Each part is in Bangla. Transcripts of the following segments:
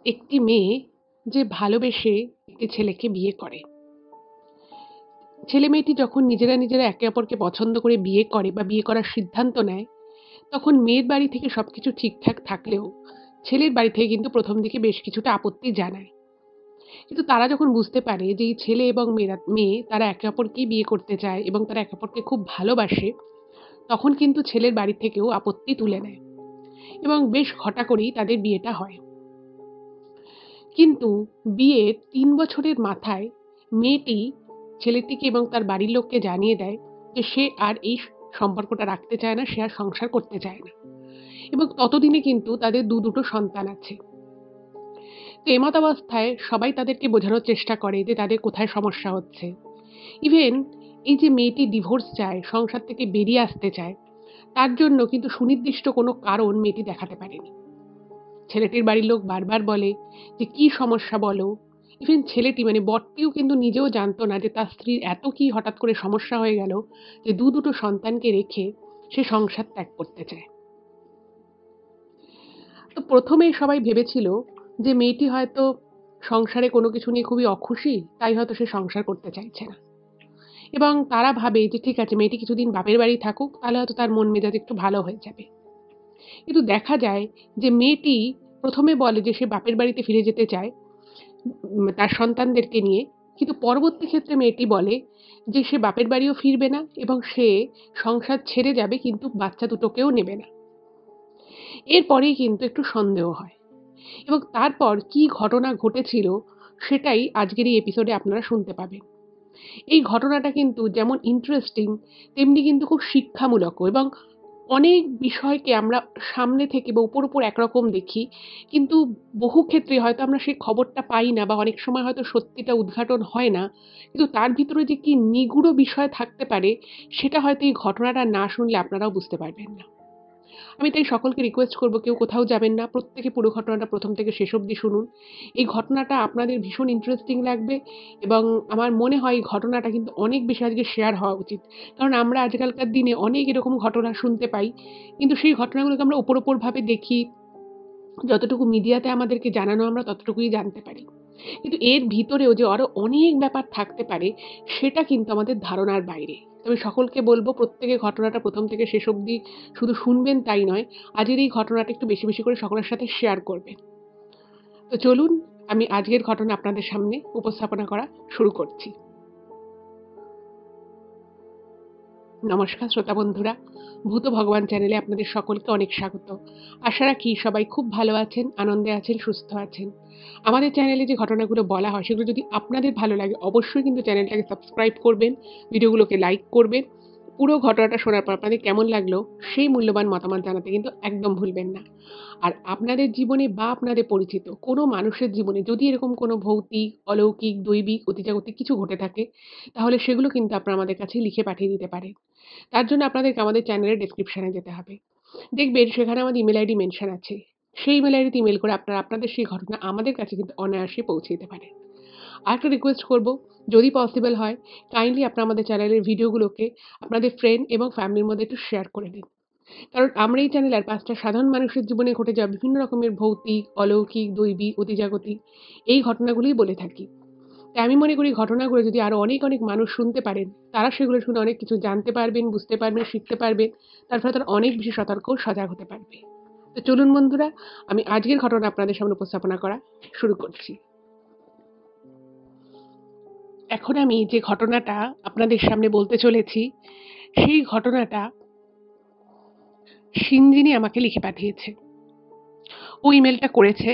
একটি মেয়ে যে ভালোবেসে একটি ছেলেকে বিয়ে করে। ছেলে মেয়েটি যখন নিজেরা একে অপরকে পছন্দ করে বিয়ে করে বা বিয়ে করার সিদ্ধান্ত নেয়, তখন মেয়ের বাড়ি থেকে সবকিছু ঠিকঠাক থাকলেও ছেলের বাড়ি থেকে কিন্তু প্রথম দিকে বেশ কিছুটা আপত্তি জানায়। কিন্তু তারা যখন বুঝতে পারে যে এই ছেলে এবং মেয়ে তারা একে অপরকেই বিয়ে করতে চায় এবং তারা একে অপরকে খুব ভালোবাসে, তখন কিন্তু ছেলের বাড়ি থেকেও আপত্তি তুলে নেয় এবং বেশ ঘটা করেই তাদের বিয়েটা হয়। কিন্তু বিয়ের ৩ বছরের মাথায় মেয়েটি ছেলেটিকে এবং তার বাড়ির লোককে জানিয়ে দেয় যে সে আর এই সম্পর্কটা রাখতে চায় না, সে আর সংসার করতে চায় না এবং ততদিনে কিন্তু তাদের দুটো সন্তান আছে। তো এমতাবস্থায় সবাই তাদেরকে বোঝানোর চেষ্টা করে যে তাদের কোথায় সমস্যা হচ্ছে। ইভেন এই যে মেয়েটি ডিভোর্স চায়, সংসার থেকে বেরিয়ে আসতে চায়, তার জন্য কিন্তু সুনির্দিষ্ট কোনো কারণ মেয়েটি দেখাতে পারেনি। ছেলেটির বাড়ির লোক বারবার বলে যে কি সমস্যা বলো। ইভেন ছেলেটি মানে বরটিও কিন্তু নিজেও জানতো না যে তার স্ত্রীর এত কি হঠাৎ করে সমস্যা হয়ে গেল যে দুটো সন্তানকে রেখে সে সংসার ত্যাগ করতে চায়। তো প্রথমেই সবাই ভেবেছিল যে মেয়েটি হয়তো সংসারে কোনো কিছু নিয়ে খুবই অখুশি, তাই হয়তো সে সংসার করতে চাইছে না। এবং তারা ভাবে যে ঠিক আছে, মেয়েটি কিছুদিন বাপের বাড়ি থাকুক, তাহলে হয়তো তার মন মেজাজ একটু ভালো হয়ে যাবে। কিন্তু দেখা যায় যে মেয়েটি প্রথমে বলে যে সে বাপের বাড়িতে ফিরে যেতে চায় তার সন্তানদেরকে নিয়ে। কিন্তু পরবর্তী ক্ষেত্রে মেয়েটি বলে যে সে বাপের বাড়িও ফিরবে না এবং সে সংসার ছেড়ে যাবে, কিন্তু বাচ্চা দুটোকেও নেবে না। এরপরেই কিন্তু একটু সন্দেহ হয় এবং তারপর কি ঘটনা ঘটেছিল সেটাই আজকের এই এপিসোডে আপনারা শুনতে পাবেন। এই ঘটনাটা কিন্তু যেমন ইন্টারেস্টিং, তেমনি কিন্তু খুব শিক্ষামূলকও এবং অনেক বিষয়কে আমরা সামনে থেকে বা উপর একরকম দেখি, কিন্তু বহু ক্ষেত্রে হয়তো আমরা সেই খবরটা পাই না বা অনেক সময় হয়তো সত্যিটা উদ্ঘাটন হয় না। কিন্তু তার ভিতরে যে কি নিগূঢ় বিষয় থাকতে পারে, সেটা হয়তো এই ঘটনাটা না শুনলে আপনারাও বুঝতে পারবেন না। আমি তাই সকলকে রিকোয়েস্ট করব, কেউ কোথাও যাবেন না, প্রত্যেকে পুরো ঘটনাটা প্রথম থেকে শেষ অবধি শুনুন। এই ঘটনাটা আপনাদের ভীষণ ইন্টারেস্টিং লাগবে এবং আমার মনে হয় এই ঘটনাটা কিন্তু অনেক বেশি আজকে শেয়ার হওয়া উচিত। কারণ আমরা আজকালকার দিনে অনেক এরকম ঘটনা শুনতে পাই, কিন্তু সেই ঘটনাগুলোকে আমরা ওপরভাবে দেখি। যতটুকু মিডিয়াতে আমাদেরকে জানানো আমরা ততটুকুই জানতে পারি, কিন্তু এর ভিতরেও যে আরো অনেক ব্যাপার থাকতে পারে সেটা কিন্তু আমাদের ধারণার বাইরে। তবে সকলকে বলবো প্রত্যেকে ঘটনাটা প্রথম থেকে শেষ অবধি শুধু শুনবেন তাই নয়, আজকের এই ঘটনাটা একটু বেশি বেশি করে সকলের সাথে শেয়ার করবেন। তো চলুন, আমি আজকের ঘটনা আপনাদের সামনে উপস্থাপনা করা শুরু করছি। নমস্কার শ্রোতা বন্ধুরা, ভূত ভগবান চ্যানেলে আপনাদের সকলকে অনেক স্বাগত। আশা রাখি সবাই খুব ভালো আছেন, আনন্দে আছেন, সুস্থ আছেন। আমাদের চ্যানেলে যে ঘটনাগুলো বলা হয় সেগুলো যদি আপনাদের ভালো লাগে, অবশ্যই কিন্তু চ্যানেলটাকে সাবস্ক্রাইব করবেন, ভিডিওগুলোকে লাইক করবেন। পুরো ঘটনাটা শোনার পর আপনাদের কেমন লাগলো সেই মূল্যবান মতামত জানাতে কিন্তু একদম ভুলবেন না। আর আপনাদের জীবনে বা আপনাদের পরিচিত কোনো মানুষের জীবনে যদি এরকম কোনো ভৌতিক, অলৌকিক, দৈবিক, অতিজাগতিক কিছু ঘটে থাকে, তাহলে সেগুলো কিন্তু আপনারা আমাদের কাছে লিখে পাঠিয়ে দিতে পারেন। তার জন্য আপনাদেরকে আমাদের চ্যানেলের ডেসক্রিপশনে যেতে হবে। দেখবেন সেখানে আমাদের ইমেল আইডি মেনশন আছে। সেই ইমেল আইডিতে ইমেল করে আপনারা আপনাদের সেই ঘটনা আমাদের কাছে কিন্তু অনায়াসে পৌঁছে দিতে পারেন। আরেকটা রিকোয়েস্ট করব, যদি পসিবল হয় কাইন্ডলি আপনারা আমাদের চ্যানেলের ভিডিওগুলোকে আপনাদের ফ্রেন্ড এবং ফ্যামিলির মধ্যে একটু শেয়ার করে দিন। কারণ আমরা এই চ্যানেলে আর ৫টা সাধারণ মানুষের জীবনে ঘটে যাওয়া বিভিন্ন রকমের ভৌতিক, অলৌকিক, দৈবিক, অতিজাগতিক এই ঘটনাগুলোই বলে থাকি। তাই আমি মনে করি ঘটনাগুলো যদি আরো অনেক মানুষ শুনতে পারেন, তারা সেগুলো শুনে অনেক কিছু জানতে পারবেন, বুঝতে পারবেন, শিখতে পারবেন। তার ফলে তারা অনেক বেশি সতর্ক ও সজাগ হতে পারবে। তো চলুন বন্ধুরা, আমি আজকের ঘটনা আপনাদের সামনে উপস্থাপনা করা শুরু করছি। এখন আমি যে ঘটনাটা আপনাদের সামনে বলতে চলেছি, সেই ঘটনাটা সিঞ্জিনী আমাকে লিখে পাঠিয়েছে। ও ইমেলটা করেছে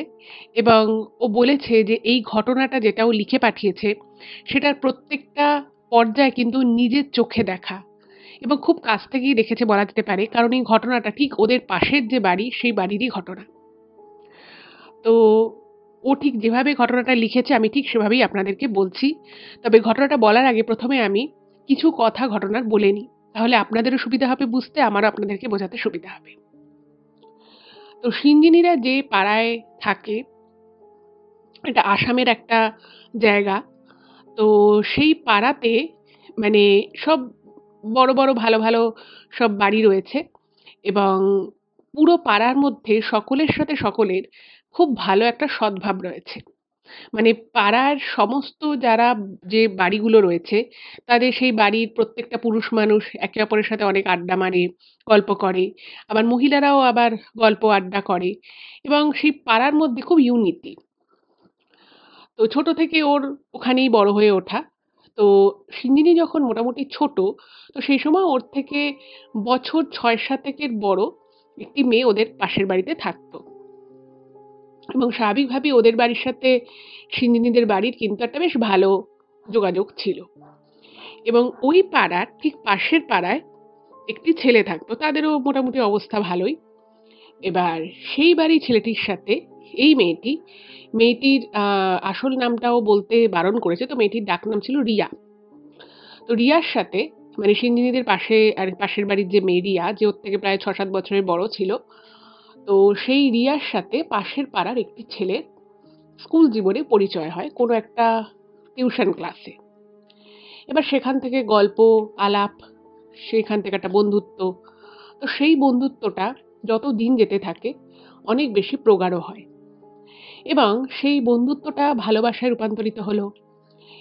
এবং ও বলেছে যে এই ঘটনাটা যেটা ও লিখে পাঠিয়েছে, সেটার প্রত্যেকটা পর্যায় কিন্তু নিজের চোখে দেখা এবং খুব কাছ থেকেই দেখেছে বলা যেতে পারে। কারণ এই ঘটনাটা ঠিক ওদের পাশের যে বাড়ি, সেই বাড়িরই ঘটনা। তো ও ঠিক যেভাবে ঘটনাটা লিখেছে আমি ঠিক সেভাবেই আপনাদেরকে বলছি। তবে ঘটনাটা বলার আগে প্রথমে আমি কিছু কথা ঘটনার বলে নিই। তাহলে আপনাদেরও সুবিধা হবে বুঝতে, আমারও আপনাদেরকে বোঝাতে সুবিধা হবে। তো সিঞ্জিনীরা যে পাড়ায় থাকে, এটা আসামের একটা জায়গা। তো সেই পাড়াতে মানে সব বড় ভালো সব বাড়ি রয়েছে এবং পুরো পাড়ার মধ্যে সকলের সাথে সকলের খুব ভালো একটা সদ্ভাব রয়েছে। মানে পাড়ার সমস্ত যারা যে বাড়িগুলো রয়েছে, তাদের সেই বাড়ির প্রত্যেকটা পুরুষ মানুষ একে অপরের সাথে অনেক আড্ডা মারে, গল্প করে। আবার মহিলারাও আবার গল্প আড্ডা করে এবং সেই পাড়ার মধ্যে খুব ইউনিটি। তো ছোট থেকে ওর ওখানেই বড় হয়ে ওঠা। তো সিঞ্জিনি যখন মোটামুটি ছোট, তো সেই সময় ওর থেকে বছর ৬-৭ এর বড় একটি মেয়ে ওদের পাশের বাড়িতে থাকতো। এবং স্বাভাবিকভাবেই ওদের বাড়ির সাথে সিঞ্জিনিদের বাড়ির কিন্তু একটা বেশ ভালো যোগাযোগ ছিল। এবং ওই পাড়ার ঠিক পাশের পাড়ায় একটি ছেলে থাকতো। তাদেরও মোটামুটি অবস্থা ভালোই। এবার সেই বাড়ির ছেলেটির সাথে এই মেয়েটির আসল নামটাও বলতে বারণ করেছে। তো মেয়েটির ডাকনাম ছিল রিয়া। তো রিয়ার সাথে মানে সিঞ্জিনিদের পাশের বাড়ির যে মেয়ে রিয়া, যে ওর থেকে প্রায় ৬-৭ বছরের বড় ছিল। তো সেই রিয়ার সাথে পাশের পাড়ার একটি ছেলের স্কুল জীবনে পরিচয় হয় কোনো একটা টিউশন ক্লাসে। এবার সেখান থেকে গল্প, আলাপ, সেখান থেকে একটা বন্ধুত্ব। তো সেই বন্ধুত্বটা যত দিন যেতে থাকে অনেক বেশি প্রগাঢ় হয় এবং সেই বন্ধুত্বটা ভালোবাসায় রূপান্তরিত হলো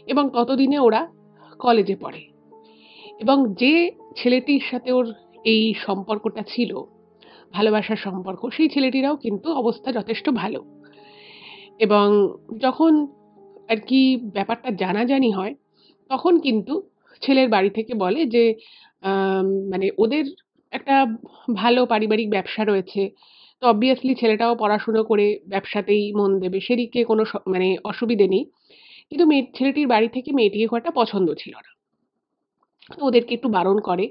এবং ততদিনে ওরা কলেজে পড়ে এবং যে ছেলেটির সাথে ওর এই সম্পর্কটা ছিল, ভালোবাসার সম্পর্ক, সেই ছেলেটিরাও কিন্তু অবস্থা যথেষ্ট ভালো। এবং যখন আর কি ব্যাপারটা জানাজানি হয়, তখন কিন্তু ছেলের বাড়ি থেকে বলে যে মানে ওদের একটা ভালো পারিবারিক ব্যবসা রয়েছে। তো obviously ছেলেটাও পড়াশুনো করে ব্যবসাতেই মন দেবে। সেদিকে কোনো মানে অসুবিধে নেই। কিন্তু ছেলেটির বাড়ি থেকে মেয়েটিকে খুব একটা পছন্দ ছিল না। তো ওদেরকে একটু বারণ করে।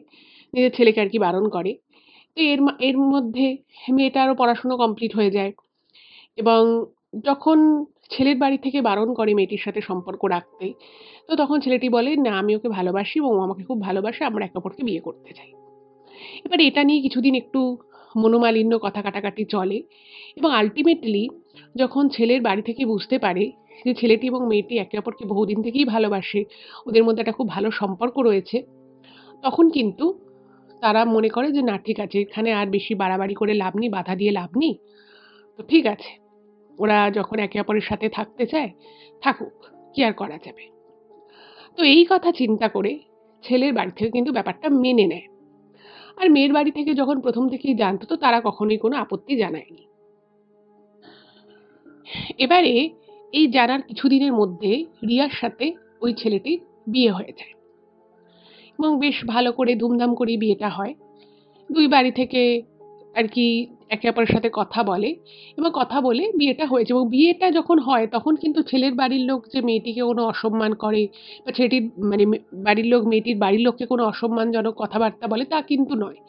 নিজের ছেলেকে আর কি বারণ করে। তো এর মধ্যে মেয়েটারও পড়াশুনো কমপ্লিট হয়ে যায় এবং যখন ছেলের বাড়ি থেকে বারণ করে মেয়েটির সাথে সম্পর্ক রাখতে, তো তখন ছেলেটি বলে, "না, আমি ওকে ভালোবাসি এবং ও আমাকে খুব ভালোবাসে। আমরা একে অপরকে বিয়ে করতে চাই।" এবার এটা নিয়ে কিছুদিন একটু মনোমালিন্য, কথা কাটাকাটি চলে এবং আল্টিমেটলি যখন ছেলের বাড়ি থেকে বুঝতে পারে যে ছেলেটি এবং মেয়েটি একে অপরকে বহুদিন থেকেই ভালোবাসে, ওদের মধ্যে একটা খুব ভালো সম্পর্ক রয়েছে, তখন কিন্তু তারা মনে করে যে না ঠিক আছে, এখানে আর বেশি বাড়াবাড়ি করে লাভ নেই, বাধা দিয়ে লাভ নেই। তো ঠিক আছে, ওরা যখন একে অপরের সাথে থাকতে চায়, থাকুক, কি আর করা যাবে। তো এই কথা চিন্তা করে ছেলের বাড়ি থেকে কিন্তু ব্যাপারটা মেনে নেয়। আর মেয়ের বাড়ি থেকে যখন প্রথম থেকেই জানতো, তো তারা কখনোই কোনো আপত্তি জানায়নি। এবারে এই জানার কিছুদিনের মধ্যে রিয়ার সাথে ওই ছেলেটির বিয়ে হয়ে যায় এবং বেশ ভালো করে ধুমধাম করে বিয়েটা হয়। দুই বাড়ি থেকে আর কি একে অপরের সাথে কথা বলে এবং কথা বলে বিয়েটা হয়েছে এবং বিয়েটা যখন হয় তখন কিন্তু ছেলের বাড়ির লোক যে মেয়েটিকে কোনো অসম্মান করে বা ছেলেটির মানে বাড়ির লোক মেয়েটির বাড়ির লোককে কোনো অসম্মানজনক কথাবার্তা বলে তা কিন্তু নয়।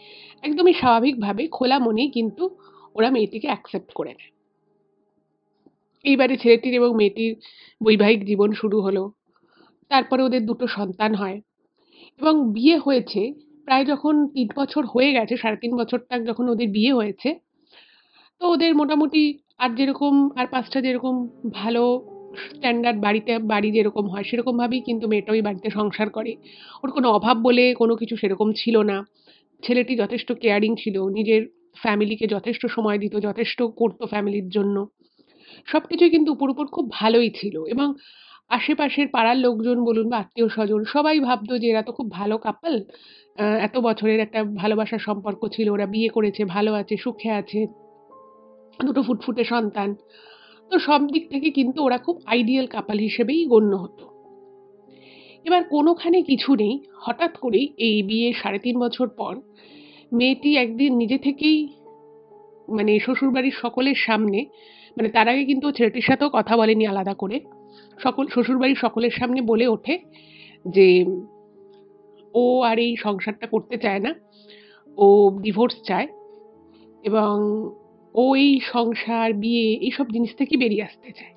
একদমই স্বাভাবিকভাবে খোলা মনেই কিন্তু ওরা মেয়েটিকে অ্যাকসেপ্ট করে নেয়। এইবারে ছেলেটির এবং মেয়েটির বৈবাহিক জীবন শুরু হলো। তারপরে ওদের দুটো সন্তান হয় এবং বিয়ে হয়েছে প্রায় যখন ৩ বছর হয়ে গেছে, ৩.৫ বছরটা যখন ওদের বিয়ে হয়েছে, তো ওদের মোটামুটি আর ৫টা যেরকম ভালো স্ট্যান্ডার্ড বাড়ি যেরকম হয় সেরকমভাবেই কিন্তু মেয়েটা ওই বাড়িতে সংসার করে। ওর কোনো অভাব বলে কোনো কিছু সেরকম ছিল না। ছেলেটি যথেষ্ট কেয়ারিং ছিল। নিজের ফ্যামিলিকে যথেষ্ট সময় দিত, যথেষ্ট করত ফ্যামিলির জন্য। সবকিছুই কিন্তু উপর খুব ভালোই ছিল এবং আশেপাশের পাড়ার লোকজন বলুন বা আত্মীয়স্বজন সবাই ভাবতো যে এরা তো খুব ভালো কাপল। এত বছরের একটা ভালোবাসার সম্পর্ক ছিল। ওরা বিয়ে করেছে, ভালো আছে, সুখে আছে। দুটো ফুটফুটে সন্তান। তো সব দিক থেকে কিন্তু ওরা খুব আইডিয়াল কাপল হিসেবেই গণ্য হতো। এবার কোনোখানে কিছু নেই, হঠাৎ করেই এই বিয়ের ৩.৫ বছর পর মেয়েটি একদিন নিজে থেকেই মানে শ্বশুরবাড়ির সকলের সামনে, মানে তার আগে কিন্তু ও ছেলেটির সাথেও কথা বলেনি আলাদা করে। শ্বশুরবাড়ির সকলের সামনে বলে ওঠে যে ও আর এই সংসারটা করতে চায় না। ও ডিভোর্স চায় এবং ও এই সংসার, বিয়ে এইসব জিনিস থেকে বেরিয়ে আসতে চায়।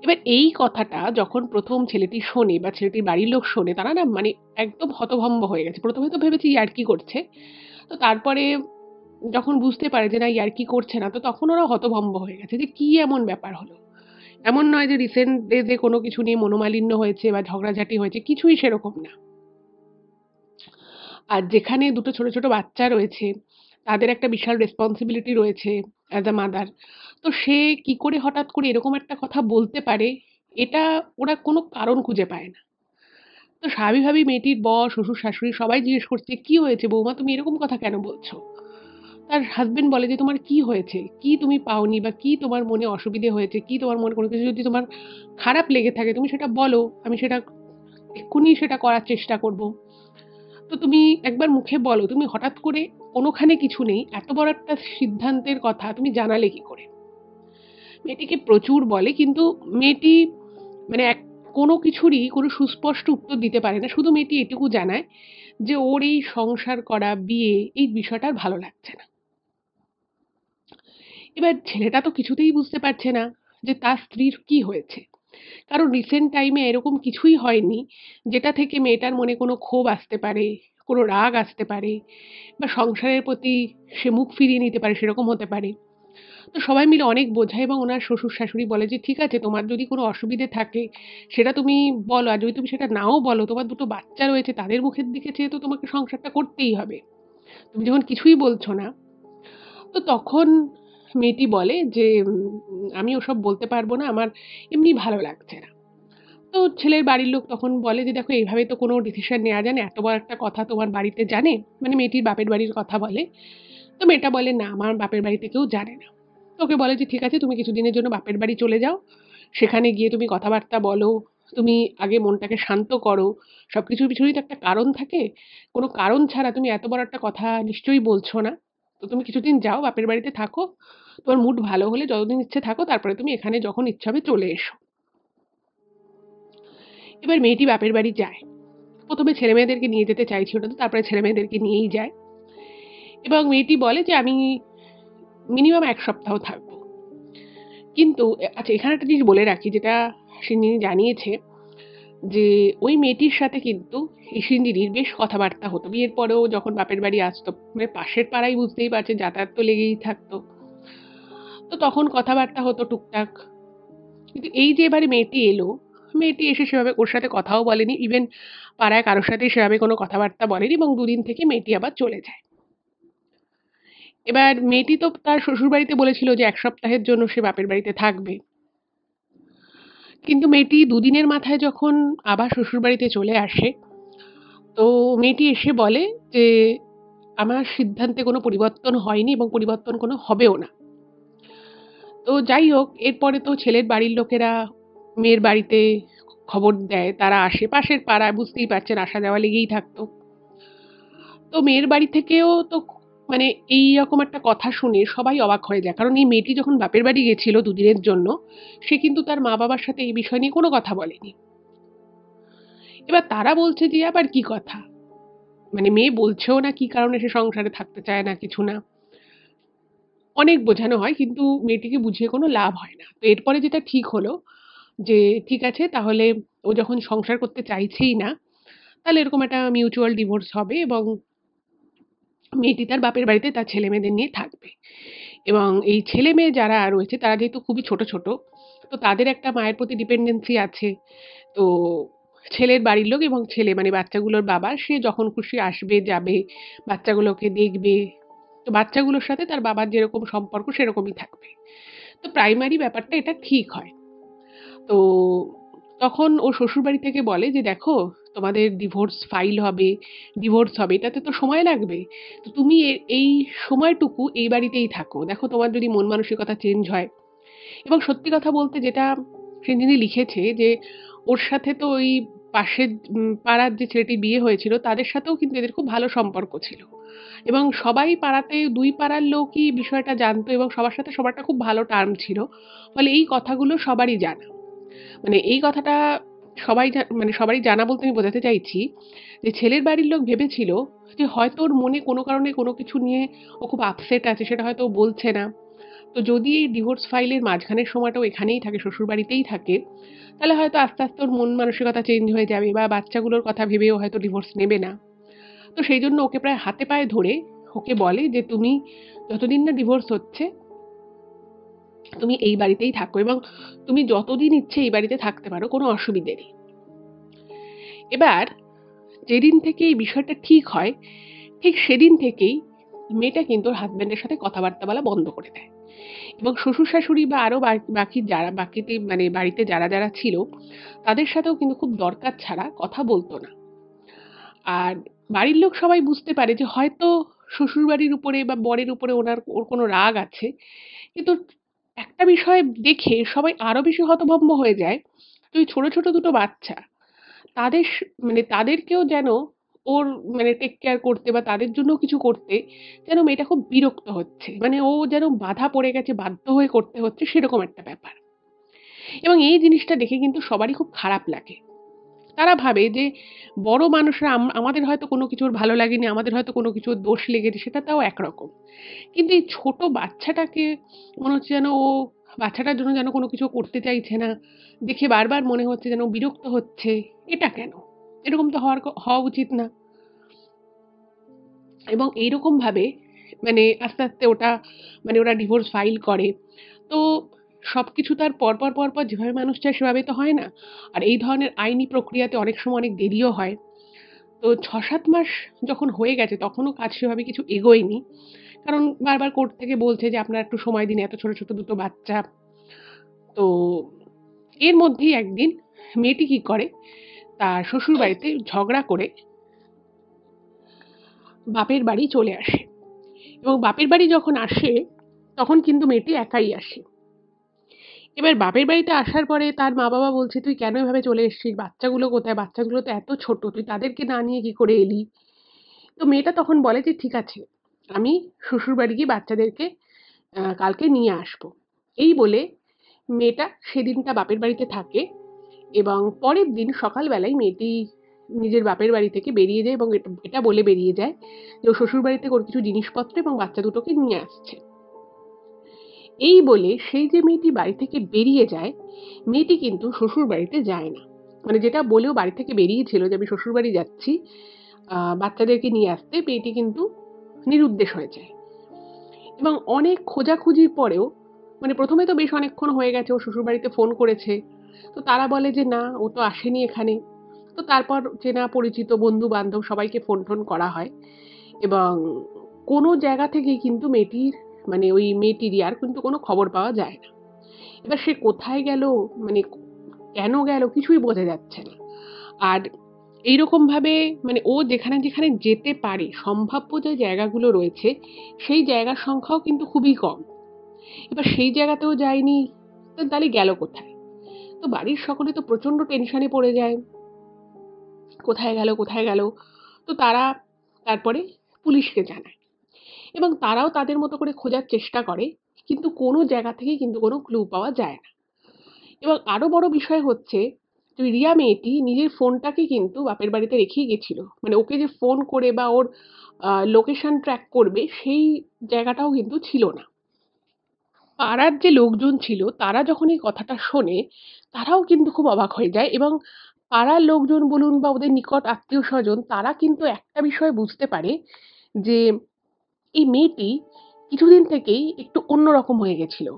এবার এই কথাটা যখন ১ম ছেলেটি শোনে বা ছেলেটির বাড়ির লোক শোনে, তারা না মানে একদম হতভম্ব হয়ে গেছে। ১ম এ তো ভেবেছে ইয়ার্কি করছে। তো তারপরে যখন বুঝতে পারে যে না ইয়ার্কি করছে না, তো তখন ওরা হতভম্ব হয়ে গেছে যে কি এমন ব্যাপার হলো। এমন নয় যে রিসেন্ট ডেজে কোনো কিছু নিয়ে মনোমালিন্য হয়েছে বা ঝগড়াঝাটি হয়েছে, কিছুই সেরকম না। আর যেখানে দুটো ছোট ছোট বাচ্চা রয়েছে, তাদের একটা বিশাল রেসপন্সিবিলিটি রয়েছে অ্যাজ আ মাদার। তো সে কি করে হঠাৎ করে এরকম একটা কথা বলতে পারে, এটা ওরা কোনো কারণ খুঁজে পায় না। তো স্বাভাবিকভাবেই মেয়েটির বর, শ্বশুর-শাশুড়ি সবাই জিজ্ঞেস করছে, "কি হয়েছে বৌমা? তুমি এরকম কথা কেন বলছো?" তার হাসব্যান্ড বলে যে, "তোমার কি হয়েছে? কি তুমি পাওনি বা কি তোমার মনে অসুবিধে হয়েছে? কি তোমার মনে কোনো কিছু যদি তোমার খারাপ লেগে থাকে তুমি সেটা বলো। আমি সেটা এক্ষুনি সেটা করার চেষ্টা করব। তো তুমি একবার মুখে বলো। তুমি হঠাৎ করে কোনোখানে কিছু নেই। এত বড় একটা সিদ্ধান্তের কথা তুমি জানালে কি করে?" মেয়েটিকে প্রচুর বলে কিন্তু মেয়েটি মানে কোনো কিছুরই কোনো সুস্পষ্ট উত্তর দিতে পারে না। শুধু মেয়েটি এটুকু জানায় যে ওর এই সংসার করা, বিয়ে এই বিষয়টা আর ভালো লাগছে না। এবার ছেলেটা তো কিছুতেই বুঝতে পারছে না যে তার স্ত্রীর কি হয়েছে। কারণ রিসেন্ট টাইমে এরকম কিছুই হয়নি যেটা থেকে মেয়েটার মনে কোনো ক্ষোভ আসতে পারে, কোনো রাগ আসতে পারে বা সংসারের প্রতি সে মুখ ফিরিয়ে নিতে পারে সেরকম হতে পারে। তো সবাই মিলে অনেক বোঝায় এবং ওনার শ্বশুর-শাশুড়ি বলে যে, "ঠিক আছে তোমার যদি কোনো অসুবিধে থাকে সেটা তুমি বলো। আর যদি তুমি সেটা নাও বলো তোমার ২ টো বাচ্চা রয়েছে তাদের মুখের দিকে চেয়ে তো তোমাকে সংসারটা করতেই হবে। তুমি যখন কিছুই বলছো না।" তো তখন মেয়েটি বলে যে, "আমি ওসব বলতে পারব না। আমার এমনি ভালো লাগছে না।" তো ছেলের বাড়ির লোক তখন বলে যে, "দেখো এইভাবে তো কোনো ডিসিশন নেওয়া যায় না। এত বড় একটা কথা তোমার বাড়িতে জানে?" মানে মেয়েটির বাপের বাড়ির কথা বলে। তো মেয়েটা বলে, "না, আমার বাপের বাড়িতে কেউ জানে না।" তো ওকে বলে যে, "ঠিক আছে তুমি কিছুদিনের জন্য বাপের বাড়ি চলে যাও। সেখানে গিয়ে তুমি কথাবার্তা বলো। তুমি আগে মনটাকে শান্ত করো। সবকিছুর পিছনেই তো একটা কারণ থাকে। কোনো কারণ ছাড়া তুমি এত বড় একটা কথা নিশ্চয়ই বলছো না। তো তুমি কিছুদিন যাও বাপের বাড়িতে থাকো। তোমার মুড ভালো হলে যতদিন ইচ্ছে থাকো তারপরে তুমি এখানে যখন ইচ্ছা হবে চলে এসো।" এবার মেয়েটি বাপের বাড়ি যায়। ১ম এ ছেলেমেয়েদেরকে নিয়ে যেতে চাইছিল না। তারপরে ছেলেমেয়েদেরকে নিয়েই যায়। এবং মেয়েটি বলে যে, "আমি মিনিমাম ১ সপ্তাহ থাকব।" কিন্তু আচ্ছা এখানে একটা জিনিস বলে রাখি যেটা সিন্ডিনি জানিয়েছে যে ওই মেয়েটির সাথে কিন্তু এই সিন্ডিনির বেশ কথাবার্তা হতো। বিয়ের পরেও যখন বাপের বাড়ি আসতো, মানে পাশের পাড়ায় বুঝতেই পারছেন যাতায়াত তো লেগেই থাকতো। তো তখন কথাবার্তা হতো টুকটাক। কিন্তু এই যে এবারে মেয়েটি এলো, মেয়েটি এসে সেভাবে ওর সাথে কথাও বলেনি। ইভেন পাড়ায় কারো সাথেই সেভাবে কোনো কথাবার্তা বলেনি এবং ২ দিন থেকে মেয়েটি আবার চলে যায়। এবার মেয়েটি তো তার শ্বশুরবাড়িতে বলেছিল যে ১ সপ্তাহের জন্য সে বাপের বাড়িতে থাকবে। কিন্তু মেয়েটি ২ দিনের মাথায় যখন আবার শ্বশুরবাড়িতে চলে আসে, তো মেয়েটি এসে বলে যে, "আমার সিদ্ধান্তে কোনো পরিবর্তন হয়নি এবং পরিবর্তন কোনো হবেও না।" তো যাই হোক, এরপরে তো ছেলের বাড়ির লোকেরা মেয়ের বাড়িতে খবর দেয়। তারা আসে, পাশের পাড়ায় বুঝতেই পারছেন আসা যাওয়া লেগেই থাকতো। তো মেয়ের বাড়ি থেকেও তো মানে এইরকম একটা কথা শুনে সবাই অবাক হয়ে যায়। কারণ এই মেয়েটি যখন বাপের বাড়ি গেছিল ২ দিনের জন্য, সে কিন্তু তার মা-বাবার সাথে এই বিষয় নিয়ে কোনো কথা বলেনি। এবার তারা বলছে যে, "আবার কি কথা?" মানে মেয়ে বলছেও না কি কারণে সে সংসারে থাকতে চায় না, কিছু না। অনেক বোঝানো হয় কিন্তু মেয়েটিকে বুঝিয়ে কোনো লাভ হয় না। তো এরপরে যেটা ঠিক হলো যে, ঠিক আছে তাহলে ও যখন সংসার করতে চাইছেই না, তাহলে এরকম একটা মিউচুয়াল ডিভোর্স হবে এবং মেয়েটি তার বাপের বাড়িতে তার ছেলেমেয়েদের নিয়ে থাকবে। এবং এই ছেলেমেয়ে যারা রয়েছে তারা যেহেতু খুবই ছোট, ছোট, তো তাদের একটা মায়ের প্রতি ডিপেন্ডেন্সি আছে। তো ছেলের বাড়ির লোক এবং ছেলে মানে বাচ্চাগুলোর বাবা সে যখন খুশি আসবে, যাবে, বাচ্চাগুলোকে দেখবে। তো বাচ্চাগুলোর সাথে তার বাবার যেরকম সম্পর্ক সেরকমই থাকবে। তো প্রাইমারি ব্যাপারটা এটা ঠিক হয়। তো তখন ও শ্বশুরবাড়ি থেকে বলে যে, "দেখো তোমাদের ডিভোর্স হবে। এটাতে তো সময় লাগবে। তো তুমি এই সময়টুকু এই বাড়িতেই থাকো। দেখো তোমার যদি মন মানসিকতা চেঞ্জ হয়।" এবং সত্যি কথা বলতে যেটা সেদিনই লিখেছে যে, ওর সাথে তো ওই পাশের পাড়ার যে ছেলেটির বিয়ে হয়েছিল তাদের সাথেও কিন্তু এদের খুব ভালো সম্পর্ক ছিল। এবং সবাই পাড়াতে ২ পাড়ার লোকই বিষয়টা জানতো এবং সবার সাথে সবার একটা খুব ভালো টার্ম ছিল। ফলে এই কথাগুলো সবারই জানা। মানে এই কথাটা মানে সবারই জানা বলতে আমি বোঝাতে চাইছি যে ছেলের বাড়ির লোক ভেবেছিল যে হয়তো ওর মনে কোনো কারণে কোনো কিছু নিয়ে ও খুব আপসেট আছে সেটা হয়তো ও বলছে না। তো যদি এই ডিভোর্স ফাইলের মাঝখানের সময়টা ও এখানেই থাকে, শ্বশুরবাড়িতেই থাকে, তাহলে হয়তো আস্তে, আস্তে ওর মন মানসিকতা চেঞ্জ হয়ে যাবে বা বাচ্চাগুলোর কথা ভেবেও হয়তো ডিভোর্স নেবে না। তো সেইজন্য ওকে প্রায় হাতে পায়ে ধরে ওকে বলে যে, "তুমি যতদিন না ডিভোর্স হচ্ছে তুমি এই বাড়িতেই থাকো এবং তুমি যতদিন ইচ্ছে এই বাড়িতে থাকতে পারো, কোনো অসুবিধে নেই।" এবার যেদিন থেকে এই বিষয়টা ঠিক হয়, ঠিক সেদিন থেকেই মেয়েটা কিন্তু ওর হাজব্যান্ডের সাথে কথাবার্তা বলা বন্ধ করে দেয় এবং শ্বশুর শাশুড়ি বা আরো বাকি যারা বাকিতে মানে বাড়িতে যারা যারা ছিল তাদের সাথেও কিন্তু খুব দরকার ছাড়া কথা বলতো না। আর বাড়ির লোক সবাই বুঝতে পারে যে হয়তো শ্বশুরবাড়ির উপরে বা বরের উপরে ওর কোনো রাগ আছে। কিন্তু একটা বিষয় দেখে সবাই আরো বেশি হতভম্ব হয়ে যায় যে ওই ছোট ছোট দুটো বাচ্চা তাদের মানে তাদেরকেও যেন ওর মানে টেক কেয়ার করতে বা তাদের জন্য কিছু করতে যেন মেয়েটা খুব বিরক্ত হচ্ছে, মানে ও যেন বাধা পড়ে গেছে, বাধ্য হয়ে করতে হচ্ছে সেরকম একটা ব্যাপার। এবং এই জিনিসটা দেখে কিন্তু সবারই খুব খারাপ লাগে। তারা ভাবে যে বড় মানুষরা আমাদের হয়তো কোনো কিছুর ভালো লাগেনি, আমাদের হয়তো কোনো কিছুর দোষ লেগেছে, সেটা তাও একরকম। কিন্তু এই ছোট বাচ্চাটাকে মনে হচ্ছে যেন ও বাচ্চাটার জন্য যেন কোনো কিছু করতে চাইছে না। দেখে বারবার মনে হচ্ছে যেন বিরক্ত হচ্ছে। এটা কেন? এরকম তো হওয়া উচিত না। এবং এইরকমভাবে মানে আস্তে, আস্তে ওরা ডিভোর্স ফাইল করে। তো সবকিছু তার পরপর যেভাবে মানুষ চায় সেভাবে তো হয় না। আর এই ধরনের আইনি প্রক্রিয়াতে অনেক সময় অনেক দেরিও হয়। তো ৬-৭ মাস যখন হয়ে গেছে তখনও কাজ সেভাবে কিছু এগোয়নি। কারণ বারবার কোর্ট থেকে বলছে যে আপনারা একটু সময় দিন, এত ছোট, ছোট দুটো বাচ্চা। তো এর মধ্যেই একদিন মেয়েটি কি করে, তার শ্বশুরবাড়িতে ঝগড়া করে বাপের বাড়ি চলে আসে। এবং বাপের বাড়ি যখন আসে তখন কিন্তু মেয়েটি একাই আসে। এবার বাপের বাড়িতে আসার পরে তার মা-বাবা বলছে, "তুই কেন এভাবে চলে এসেছিস? বাচ্চাগুলো কোথায়? বাচ্চাগুলো তো এত ছোট, তুই তাদেরকে না নিয়ে কি করে এলি?" তো মেয়েটা তখন বলে যে, "ঠিক আছে, আমি শ্বশুরবাড়ি গিয়ে বাচ্চাদেরকে কালকে নিয়ে আসবো।" এই বলে মেয়েটা সেদিনটা বাপের বাড়িতে থাকে এবং পরের দিন সকালবেলায় মেয়েটি নিজের বাপের বাড়ি থেকে বেরিয়ে যায় এবং এটা এটা বলে বেরিয়ে যায় যে ও শ্বশুরবাড়ি থেকে ওর কিছু জিনিসপত্র এবং বাচ্চা দুটোকে নিয়ে আসছে। এই বলে সেই যে মেয়েটি বাড়ি থেকে বেরিয়ে যায়, মেয়েটি কিন্তু শ্বশুরবাড়িতে যায় না। মানে যেটা বলেও বাড়ি থেকে বেরিয়েছিল যে আমি শ্বশুরবাড়ি যাচ্ছি বাচ্চাদেরকে নিয়ে আসতে, মেয়েটি কিন্তু নিরুদ্দেশ হয়ে যায়। এবং অনেক খোঁজাখুঁজির পরেও মানে ১ম এ তো বেশ অনেকক্ষণ হয়ে গেছে, ও শ্বশুরবাড়িতে ফোন করেছে। তো তারা বলে যে, "না, ও তো আসেনি এখানে।" তো তারপর চেনা পরিচিত বন্ধু-বান্ধব সবাইকে ফোন-টোন করা হয় এবং কোনো জায়গা থেকেই কিন্তু মানে ওই মেয়েটিরই আর কিন্তু কোনো খবর পাওয়া যায় না। এবার সে কোথায় গেল, মানে কেন গেল কিছুই বোঝা যাচ্ছে না। আর এইরকমভাবে মানে ও যেখানে, যেখানে যেতে পারে সম্ভাব্য যে জায়গাগুলো রয়েছে, সেই জায়গার সংখ্যাও কিন্তু খুবই কম। এবার সেই জায়গাতেও যায়নি, তো তাহলে গেল কোথায়? তো বাড়ির সকলে তো প্রচন্ড টেনশনে পড়ে যায়। কোথায় গেল, কোথায় গেল? তো তারা তারপরে পুলিশকে জানায় এবং তারাও তাদের মতো করে খোঁজার চেষ্টা করে। কিন্তু কোনো জায়গা থেকেই কিন্তু কোনো ক্লু পাওয়া যায় না। এবং আরো বড় বিষয় হচ্ছে যে ওই রিয়া মেয়েটি নিজের ফোনটাকে কিন্তু বাপের বাড়িতে রেখেই গেছিল। মানে ওকে যে ফোন করে বা ওর লোকেশন ট্র্যাক করবে সেই জায়গাটাও কিন্তু ছিল না। পাড়ার যে লোকজন ছিল তারা যখন এই কথাটা শোনে, তারাও কিন্তু খুব অবাক হয়ে যায় এবং পাড়ার লোকজন বলুন বা ওদের নিকট আত্মীয়স্বজন তারা কিন্তু একটা বিষয় বুঝতে পারে যে এই মেয়েটি কিছুদিন থেকেই একটু অন্যরকম হয়ে গেছিল।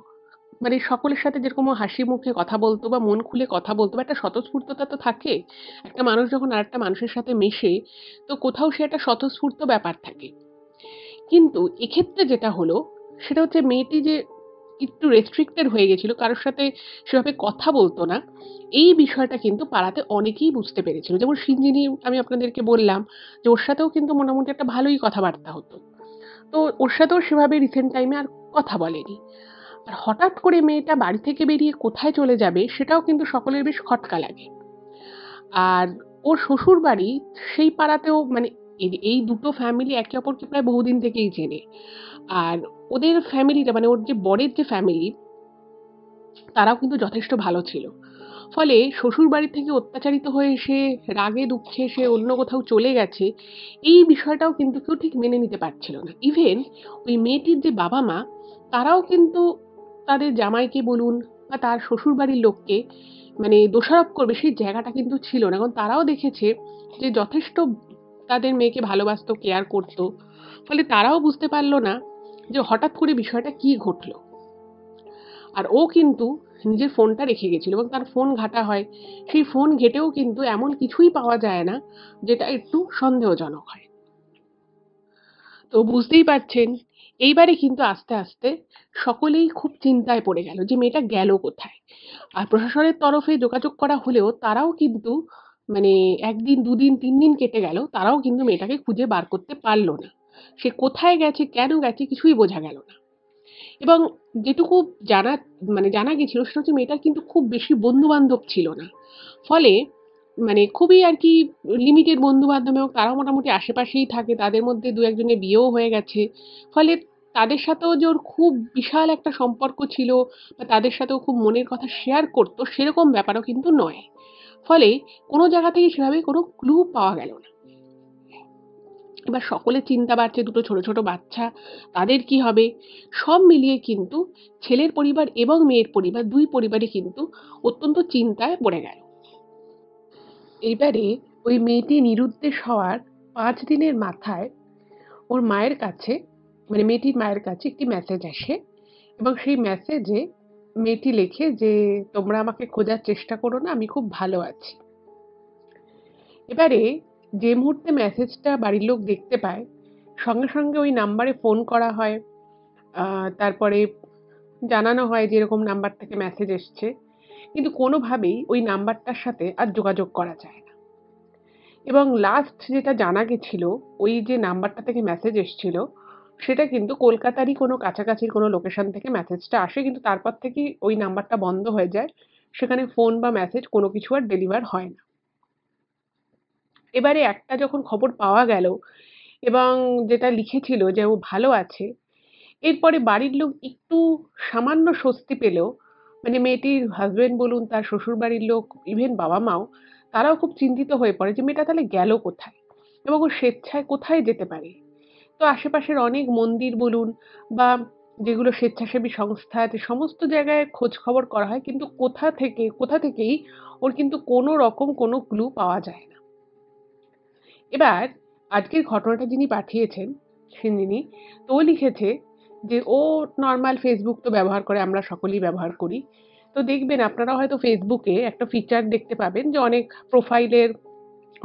মানে সকলের সাথে যেরকম ও হাসি মুখে কথা বলতো বা মন খুলে কথা বলতো বা একটা স্বতঃস্ফূর্ততা তো থাকে। একটা মানুষ যখন আরেকটা মানুষের সাথে মেশে তো কোথাও সে একটা স্বতঃস্ফূর্ত ব্যাপার থাকে। কিন্তু এক্ষেত্রে যেটা হলো সেটা হচ্ছে মেয়েটি যে একটু রেস্ট্রিক্টেড হয়ে গেছিল, কারোর সাথে সেভাবে কথা বলতো না। এই বিষয়টা কিন্তু পাড়াতে অনেকেই বুঝতে পেরেছিল। যেমন শিঞ্জিনি আমি আপনাদেরকে বললাম যে ওর সাথেও কিন্তু মোটামুটি একটা ভালোই কথাবার্তা হতো। তো ওর সাথেও সেভাবে রিসেন্ট টাইমে আর কথা বলেনি। আর হঠাৎ করে মেয়েটা বাড়ি থেকে বেরিয়ে কোথায় চলে যাবে সেটাও কিন্তু সকলের বেশ খটকা লাগে। আর ওর শ্বশুরবাড়ি সেই পাড়াতেও মানে এই দুটো ফ্যামিলি একে অপরকে প্রায় বহুদিন থেকেই চেনে। আর ওদের ফ্যামিলিটা মানে ওর যে বরের যে ফ্যামিলি তারাও কিন্তু যথেষ্ট ভালো ছিল। ফলে শ্বশুরবাড়ি থেকে অত্যাচারিত হয়ে সে রাগে দুঃখে সে অন্য কোথাও চলে গেছে, এই বিষয়টাও কিন্তু কেউ ঠিক মেনে নিতে পারছিল না। ইভেন ওই মেয়েটির যে বাবা-মা তারাও কিন্তু তাদের জামাইকে বলুন বা তার শ্বশুরবাড়ির লোককে মানে দোষারোপ করবে সেই জায়গাটা কিন্তু ছিল না। কারণ তারাও দেখেছে যে যথেষ্ট তাদের মেয়েকে ভালোবাসতো, কেয়ার করত। ফলে তারাও বুঝতে পারল না যে হঠাৎ করে বিষয়টা কি ঘটল। আর ও কিন্তু নিজের ফোনটা রেখে গেছিল এবং তার ফোন ঘাঁটা হয়। সেই ফোন ঘেঁটেও কিন্তু এমন কিছুই পাওয়া যায় না যেটা একটু সন্দেহজনক হয়। তো বুঝতেই পারছেন, এইবারে কিন্তু আস্তে আস্তে সকলেই খুব চিন্তায় পড়ে গেল যে মেয়েটা গেল কোথায়। আর প্রশাসনের তরফে যোগাযোগ করা হলেও তারাও কিন্তু মানে ১ দিন ২ দিন ৩ দিন কেটে গেল, তারাও কিন্তু মেয়েটাকে খুঁজে বার করতে পারল না। সে কোথায় গেছে, কেন গেছে কিছুই বোঝা গেল না। এবং যেটুকু জানা জানা গেছিল সেটা হচ্ছে মেয়েটার কিন্তু খুব বেশি বন্ধু-বান্ধব ছিল না। ফলে খুবই আরকি লিমিটেড বন্ধু-বান্ধব এবং তারাও মোটামুটি আশেপাশেই থাকে। তাদের মধ্যে ২-১ জনের বিয়েও হয়ে গেছে। ফলে তাদের সাথেও যে ওর খুব বিশাল একটা সম্পর্ক ছিল বা তাদের সাথেও খুব মনের কথা শেয়ার করত সেরকম ব্যাপারও কিন্তু নয়। ফলে কোনো জায়গা থেকেই সেভাবে কোনো ক্লু পাওয়া গেল না। এবার সকলের চিন্তা বাড়ছে, দুটো ছোট ছোট বাচ্চা, তাদের কি হবে? সব মিলিয়ে কিন্তু ছেলের পরিবার এবং মেয়ের পরিবার ২ পরিবারই কিন্তু অত্যন্ত চিন্তায় পড়ে গেল। এইবারে ওই মেয়েটি নিরুদ্দেশ হওয়ার ৫ দিনের মাথায় ওর মায়ের কাছে মেয়েটির মায়ের কাছে একটি মেসেজ আসে এবং সেই মেসেজে মেয়েটি লেখে যে, "তোমরা আমাকে খোঁজার চেষ্টা করো না, আমি খুব ভালো আছি।" এবারে যে মুহূর্তে মেসেজটা বাড়ির লোক দেখতে পায়, সঙ্গে সঙ্গে ওই নাম্বারে ফোন করা হয়। তারপরে জানানো হয় যে এরকম নাম্বার থেকে মেসেজ এসছে। কিন্তু কোনোভাবেই ওই নাম্বারটার সাথে আর যোগাযোগ করা যায় না। এবং লাস্ট যেটা জানা গেছিল, ওই যে নাম্বারটা থেকে মেসেজ এসছিল, সেটা কিন্তু কলকাতারই কোনো কাছাকাছির কোনো লোকেশন থেকে মেসেজটা আসে। কিন্তু তারপর থেকেই ওই নাম্বারটা বন্ধ হয়ে যায়। সেখানে ফোন বা মেসেজ কোনো কিছু আর ডেলিভার হয় না। এবারে একটা যখন খবর পাওয়া গেল এবং যেটা লিখেছিল যে ও ভালো আছে, এরপরে বাড়ির লোক একটু সামান্য স্বস্তি পেলেও মেয়েটির হাসব্যান্ড বলুন, তার শ্বশুরবাড়ির লোক, ইভেন বাবা-মাও তারাও খুব চিন্তিত হয়ে পড়ে যে মেয়েটা তাহলে গেল কোথায়? এবং ও স্বেচ্ছায় কোথায় যেতে পারে? তো আশেপাশের অনেক মন্দির বলুন বা যেগুলো স্বেচ্ছাসেবী সংস্থা আছে সমস্ত জায়গায় খোঁজ খবর করা হয় কিন্তু কোথা থেকেই ওর কিন্তু কোনো রকম কোনো ক্লু পাওয়া যায় না। এবার আজকের ঘটনাটা যিনি পাঠিয়েছেন সিন্দিনী, তো ও লিখেছে যে ও নরমাল ফেসবুক তো ব্যবহার করে, আমরা সকলেই ব্যবহার করি। তো দেখবেন আপনারা হয়তো ফেসবুকে একটা ফিচার দেখতে পাবেন যে অনেক প্রোফাইলের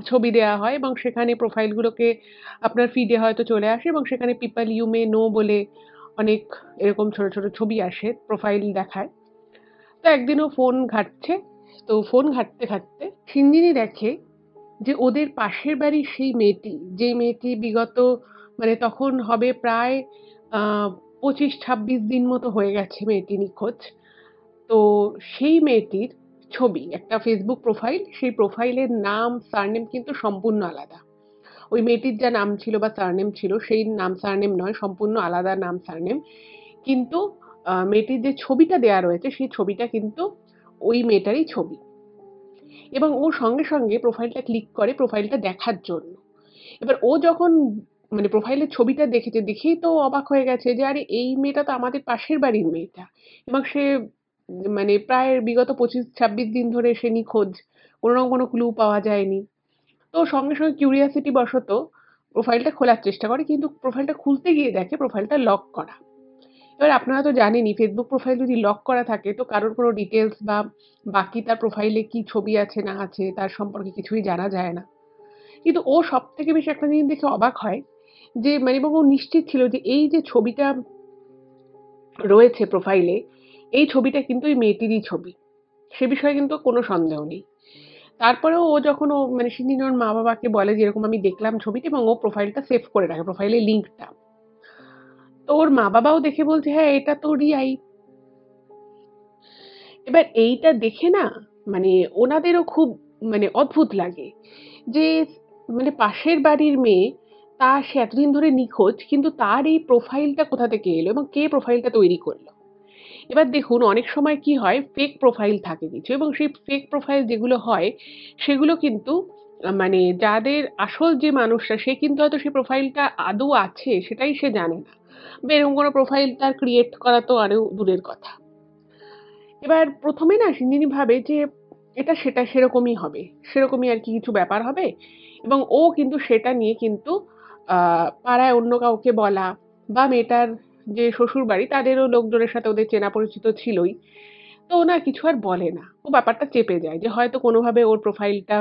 ছবি দেয়া হয় এবং সেখানে প্রোফাইলগুলোকে আপনার ফিডে হয়তো চলে আসে এবং সেখানে পিপল ইউ মে নো বলে অনেক এরকম ছোট ছোট ছবি আসে, প্রোফাইল দেখায়। তো একদিন ও ফোন ঘাঁটছে, তো ফোন ঘাঁটতে ঘাঁটতে সিন্দিনী দেখে যে ওদের পাশের বাড়ির সেই মেয়েটি, যে মেয়েটি বিগত তখন হবে প্রায় আ ২৫-২৬ দিন মতো হয়ে গেছে মেয়েটি নিখোঁজ। তো সেই মেয়েটির ছবি, একটা ফেসবুক প্রোফাইল, সেই প্রোফাইলের নাম, সারনেম কিন্তু সম্পূর্ণ আলাদা। ওই মেয়েটির যা নাম ছিল বা সারনেম ছিল সেই নাম সারনেম নয়, সম্পূর্ণ আলাদা নাম সারনেম। কিন্তু মেয়েটির যে ছবিটা দেয়া রয়েছে সেই ছবিটা কিন্তু ওই মেয়েটারই ছবি। এবং ও সঙ্গে সঙ্গে প্রোফাইলটা ক্লিক করে প্রোফাইলটা দেখার জন্য। এবার ও যখন প্রোফাইলের ছবিটা দেখেছে, দেখেই তো অবাক হয়ে গেছে যে আরে এই মেয়েটা তো আমাদের পাশের বাড়ির মেয়েটা এবং সে প্রায় বিগত ২৫-২৬ দিন ধরে সে নিখোঁজ। কোনোরকম কোনো ক্লু পাওয়া যায়নি। তো সঙ্গে সঙ্গে কিউরিওসিটি বশত প্রোফাইলটা খোলার চেষ্টা করে কিন্তু প্রোফাইলটা খুলতে গিয়ে দেখে প্রোফাইলটা লক করা। এবার আপনারা তো জানেনই ফেসবুক প্রোফাইল যদি লক করা থাকে তো কারোর কোনো ডিটেইলস বা বাকি তার প্রোফাইলে কি ছবি আছে না আছে তার সম্পর্কে কিছুই জানা যায় না। কিন্তু ও সবথেকে বেশি একটা জিনিস দেখে অবাক হয় যে এবং ও নিশ্চিত ছিল যে এই যে ছবিটা রয়েছে প্রোফাইলে, এই ছবিটা কিন্তু ওই মেয়েটিরই ছবি। সে বিষয়ে কিন্তু কোনো সন্দেহ নেই। তারপরেও ও যখন সিন্ধিনী ওর মা-বাবাকে বলে যে এরকম আমি দেখলাম ছবিটা এবং ও প্রোফাইলটা সেভ করে রাখে, প্রোফাইলের লিঙ্কটা। তো ওর মা-বাবাও দেখে বলছে, "হ্যাঁ, এটা তো রিয়াই।" এবার এইটা দেখে না মানে ওনাদেরও খুব অদ্ভুত লাগে যে পাশের বাড়ির মেয়ে, সে এতদিন ধরে নিখোঁজ কিন্তু তার এই প্রোফাইলটা কোথা থেকে এলো এবং কে প্রোফাইলটা তৈরি করলো? এবার দেখুন অনেক সময় কি হয় ফেক প্রোফাইল থাকে কিছু এবং সেই ফেক প্রোফাইল যেগুলো হয় সেগুলো কিন্তু যাদের আসল যে মানুষটা সে কিন্তু হয়তো সেই প্রোফাইলটা আদৌ আছে সেটাই সে জানে না। বা এরকম কোনো প্রোফাইল তার ক্রিয়েট করা তো আরও দূরের কথা। এবার ১ম এ না সিন্ধিনী ভাবে যে এটা সেটা সেরকমই হবে। সেরকমই আরকি কিছু ব্যাপার হবে এবং ও কিন্তু সেটা নিয়ে কিন্তু আ পাড়ায় অন্য কাউকে বলা বা মেয়েটার যে শ্বশুরবাড়ি তাদেরও লোকজনের সাথে ওদের চেনা পরিচিত ছিলই। তো ও না কিছু আর বলে না। ও ব্যাপারটা চেপে যায় যে হয়তো কোনোভাবে ওর প্রোফাইলটা